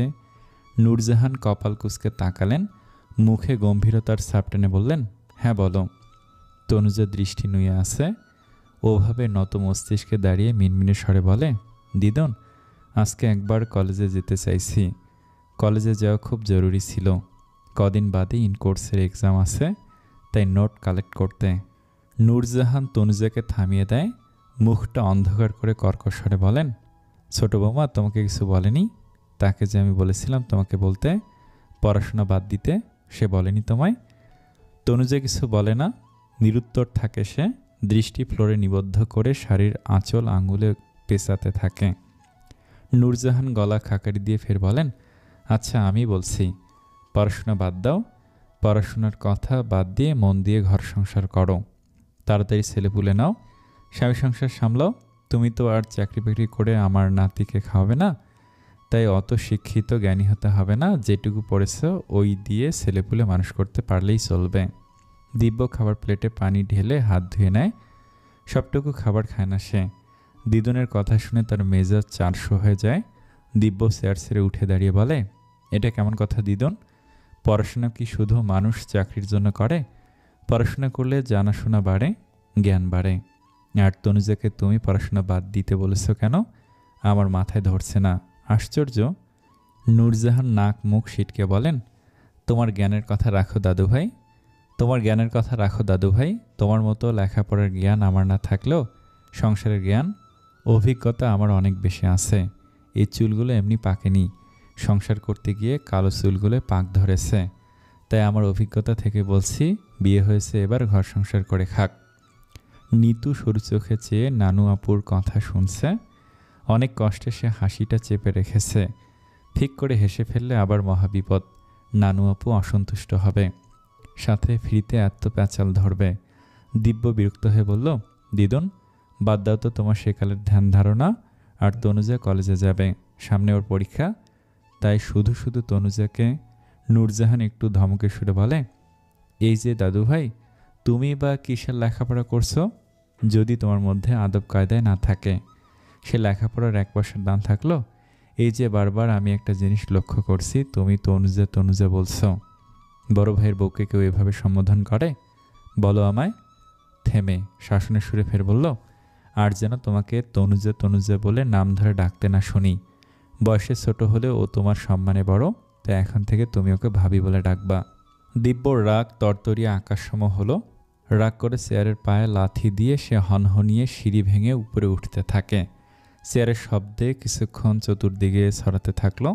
নূরজাহান কপাল কুঁচকে তাকালেন, মুখে গম্ভীরতার ছাপ টেনে বললেন, হ্যাঁ বলো। তনুজা দৃষ্টি নুয়ে আছে। ওভাবে নত মস্তিষ্কে দাঁড়িয়ে মিনমিনে স্বরে বলে, দিদুন, আজকে একবার কলেজে যেতে চাইছি। কলেজে যাওয়া খুব জরুরি ছিল। কদিন বাদে ইনকোর্সের এক্সাম আছে, তাই নোট কালেক্ট করতে। নূরজাহান তনুজাকে থামিয়ে দেয়। মুখটা অন্ধকার করে কর্কশ স্বরে বলেন, ছোট বৌমা তোমাকে কিছু বলেনি? তাকে যে আমি বলেছিলাম তোমাকে বলতে, পড়াশোনা বাদ দিতে, সে বলেনি তোমায়? তনুজা কিছু বলে না, নিরুত্তর থাকে সে। দৃষ্টি ফ্লোরে নিবদ্ধ করে শাড়ির আঁচল আঙুলে পেঁচাতে থাকে। নূরজাহান গলা খাকারি দিয়ে ফের বলেন, আচ্ছা আমি বলছি, পড়াশোনা বাদ দাও, পড়াশোনার কথা বাদ দিয়ে মন দিয়ে ঘর সংসার করো, তাড়াতাড়ি ছেলেপুলে নাও, স্বামী সংসার সামলাও। তুমি তো আর চাকরি বাকরি করে আমার নাতিকে খাওয়াবে না, তাই অত শিক্ষিত জ্ঞানী হতে হবে না। যেটুকু পড়েছ ওই দিয়ে ছেলেপুলে মানুষ করতে পারলেই চলবে। দিব্য খাবার প্লেটে পানি ঢেলে হাত ধুয়ে নেয়। সবটুকু খাবার খায় না সে। দিদুনের কথা শুনে তার মেজাজ 400 হয়ে যায়। দিব্য চেয়ার ছেড়ে উঠে দাঁড়িয়ে বলে, এটা কেমন কথা দিদুন? পড়াশোনা কি শুধু মানুষ চাকরির জন্য করে? পড়াশোনা করলে জানাশোনা বাড়ে, জ্ঞান বাড়ে। আর তনুজাকে তুমি পড়াশোনা বাদ দিতে বলেছ কেন? আমার মাথায় ধরছে না, আশ্চর্য। নূরজাহান নাক মুখ সিটকে বলেন, তোমার জ্ঞানের কথা রাখো দাদু ভাই, তোমার জ্ঞানের কথা রাখো দাদু ভাই। তোমার মতো লেখাপড়ার জ্ঞান আমার না থাকলেও সংসারের জ্ঞান অভিজ্ঞতা আমার অনেক বেশি আছে। এই চুলগুলো এমনি পাকেনি, সংসার করতে গিয়ে কালো চুলগুলো পাক ধরেছে। তাই আমার অভিজ্ঞতা থেকে বলছি, বিয়ে হয়েছে, এবার ঘর সংসার করে খাক। নিতু সরু চোখে চেয়ে নানু আপুর কথা শুনছে। অনেক কষ্টে সে হাসিটা চেপে রেখেছে। ঠিক করে হেসে ফেললে আবার মহাবিপদ। নানু আপু অসন্তুষ্ট হবে, সাথে ফ্রিতে এত প্যাচাল ধরবে। দিব্য বিরক্ত হয়ে বলল, দিদুন, বাদ দাও তো তোমার সেকালের ধ্যান ধারণা। আর তনুজা কলেজে যাবে, সামনে ওর পরীক্ষা, তাই শুধু শুধু তনুজাকে। নূরজাহান একটু ধমকে সুরে বলে, এই যে দাদু ভাই, তুমি বা কিসের লেখাপড়া করছো? যদি তোমার মধ্যে আদব কায়দায় না থাকে, সে লেখাপড়ার 1 পয়সার দাম থাকলো? এই যে বারবার আমি একটা জিনিস লক্ষ্য করছি, তুমি তনুজা তনুজা বলছো। বড় ভাইয়ের বউকে কেউ এভাবে সম্বোধন করে? বলো আমায়। থেমে শাসনের সুরে ফের বলল, আর যেন তোমাকে তনুজা তনুজা বলে নাম ধরে ডাকতে না শুনি। বয়সে ছোট হলেও ও তোমার সম্মানে বড়, তাই এখন থেকে তুমি ওকে ভাবি বলে ডাকবা। দিব্যর রাগ তরতরিয়ে আকাশসম হলো। রাগ করে চেয়ারের পায়ে লাথি দিয়ে সে হনহনিয়ে সিঁড়ি ভেঙে উপরে উঠতে থাকে। চেয়ারের শব্দে কিছুক্ষণ চতুর্দিকে ছড়াতে থাকলো।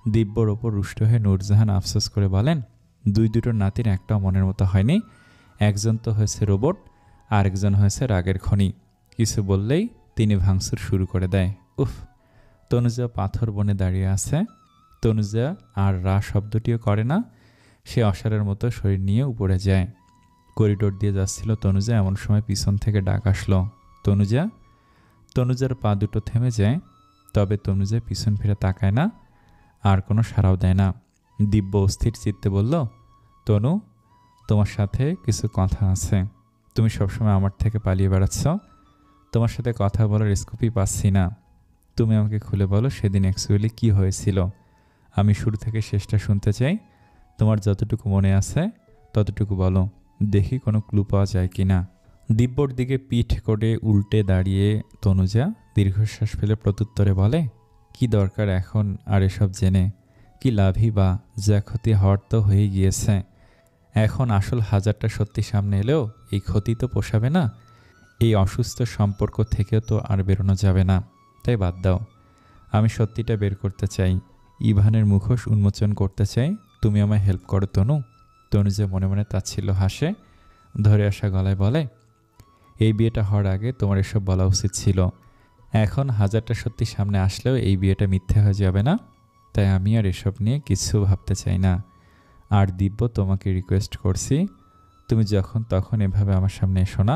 দিব্যর ওপর রুষ্ট হয়ে নূরজাহান আফসোস করে বলেন, দুটো নাতির একটাও মনের মতো হয়নি। একজন তো হয়েছে রোবট, আরেকজন হয়েছে রাগের খনি। কিছু বললেই তিনি ভাঙচুর শুরু করে দেয়। উফ। তনুজা পাথর বনে দাঁড়িয়ে আছে। তনুজা আর রা শব্দটিও করে না। সে অসারের মতো শরীর নিয়ে উপরে যায়। করিডোর দিয়ে যাচ্ছিল তনুজা, এমন সময় পিছন থেকে ডাক আসলো, তনুজা। তনুজার পা দুটো থেমে যায়, তবে তনুজা পিছন ফিরে তাকায় না, আর কোনো সাড়াও দেয় না। দিব্য অস্থির চিত্তে বলল, তনু, তোমার সাথে কিছু কথা আছে। তুমি সবসময় আমার থেকে পালিয়ে বেড়াচ্ছ, তোমার সাথে কথা বলার স্কোপই পাচ্ছি না। তুমি আমাকে খুলে বলো সেদিন অ্যাকচুয়ালি কী হয়েছিল। আমি শুরু থেকে শেষটা শুনতে চাই। তোমার যতটুকু মনে আছে ততটুকু বলো, দেখি কোনো ক্লু পাওয়া যায় কি না। দিব্যর দিকে পিঠ করে উল্টে দাঁড়িয়ে তনুজা দীর্ঘশ্বাস ফেলে প্রত্যুত্তরে বলে, কি দরকার এখন আর এসব জেনে? কি লাভই বা? যা ক্ষতি হওয়ার তো হয়ে গিয়েছে। এখন আসল হাজারটা সত্যি সামনে এলেও এই ক্ষতি তো পোষাবে না। এই অসুস্থ সম্পর্ক থেকেও তো আর বেরোনো যাবে না। তাই বাদ দাও। আমি সত্যিটা বের করতে চাই, ইভানের মুখোশ উন্মোচন করতে চাই। তুমি আমায় হেল্প করো তনু। তনুজা মনে মনে তাচ্ছিল্য হাসে, ধরে আসা গলায় বলে, এই বিয়েটা হওয়ার আগে তোমার এসব বলা উচিত ছিল। এখন হাজারটা সত্যি সামনে আসলেও এই বিয়েটা মিথ্যে হয়ে যাবে না। তাই আমি আর এসব নিয়ে কিছু ভাবতে চাই না। আর দিব্য, তোমাকে রিকোয়েস্ট করছি, তুমি যখন তখন এভাবে আমার সামনে এসো না।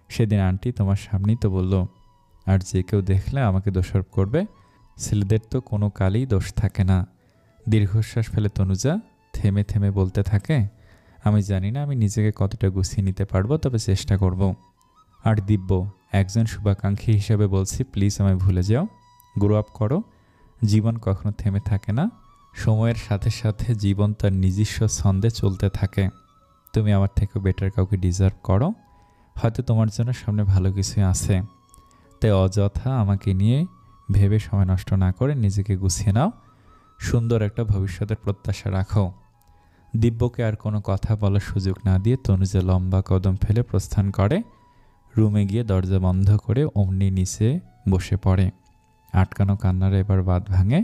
সেদিন আন্টি তোমার সামনেই তো বলল, আর যে কেউ দেখলে আমাকে দোষারোপ করবে। ছেলেদের তো কোনো কালেই দোষ থাকে না। দীর্ঘশ্বাস ফেলে তনুজা থেমে থেমে বলতে থাকে, আমি জানি না আমি নিজেকে কতটা গুছিয়ে নিতে পারবো, তবে চেষ্টা করব। আর দিব্য, একজন শুভাকাঙ্ক্ষী হিসেবে বলছি, প্লিজ আমায় ভুলে যাও, গ্রো আপ করো। জীবন কখনো থেমে থাকে না। সময়ের সাথে সাথে জীবন তার নিজস্ব ছন্দে চলতে থাকে। তুমি আমার থেকেও বেটার কাউকে ডিজার্ভ করো। হয়তো তোমার জন্য সামনে ভালো কিছুই আছে। তাই অযথা আমাকে নিয়ে ভেবে সময় নষ্ট না করে নিজেকে গুছিয়ে নাও। সুন্দর একটা ভবিষ্যতের প্রত্যাশা রাখো। দিব্যকে আর কোনো কথা বলার সুযোগ না দিয়ে তনুজা লম্বা কদম ফেলে প্রস্থান করে। রুমে গিয়ে দরজা বন্ধ করে অমনি নিচে বসে পড়ে। আটকানো কান্নার এবার বাঁধ ভাঙে।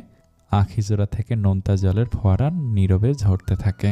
আখিজোড়া থেকে নোনতা জলের ফোয়ারা নীরবে ঝরতে থাকে।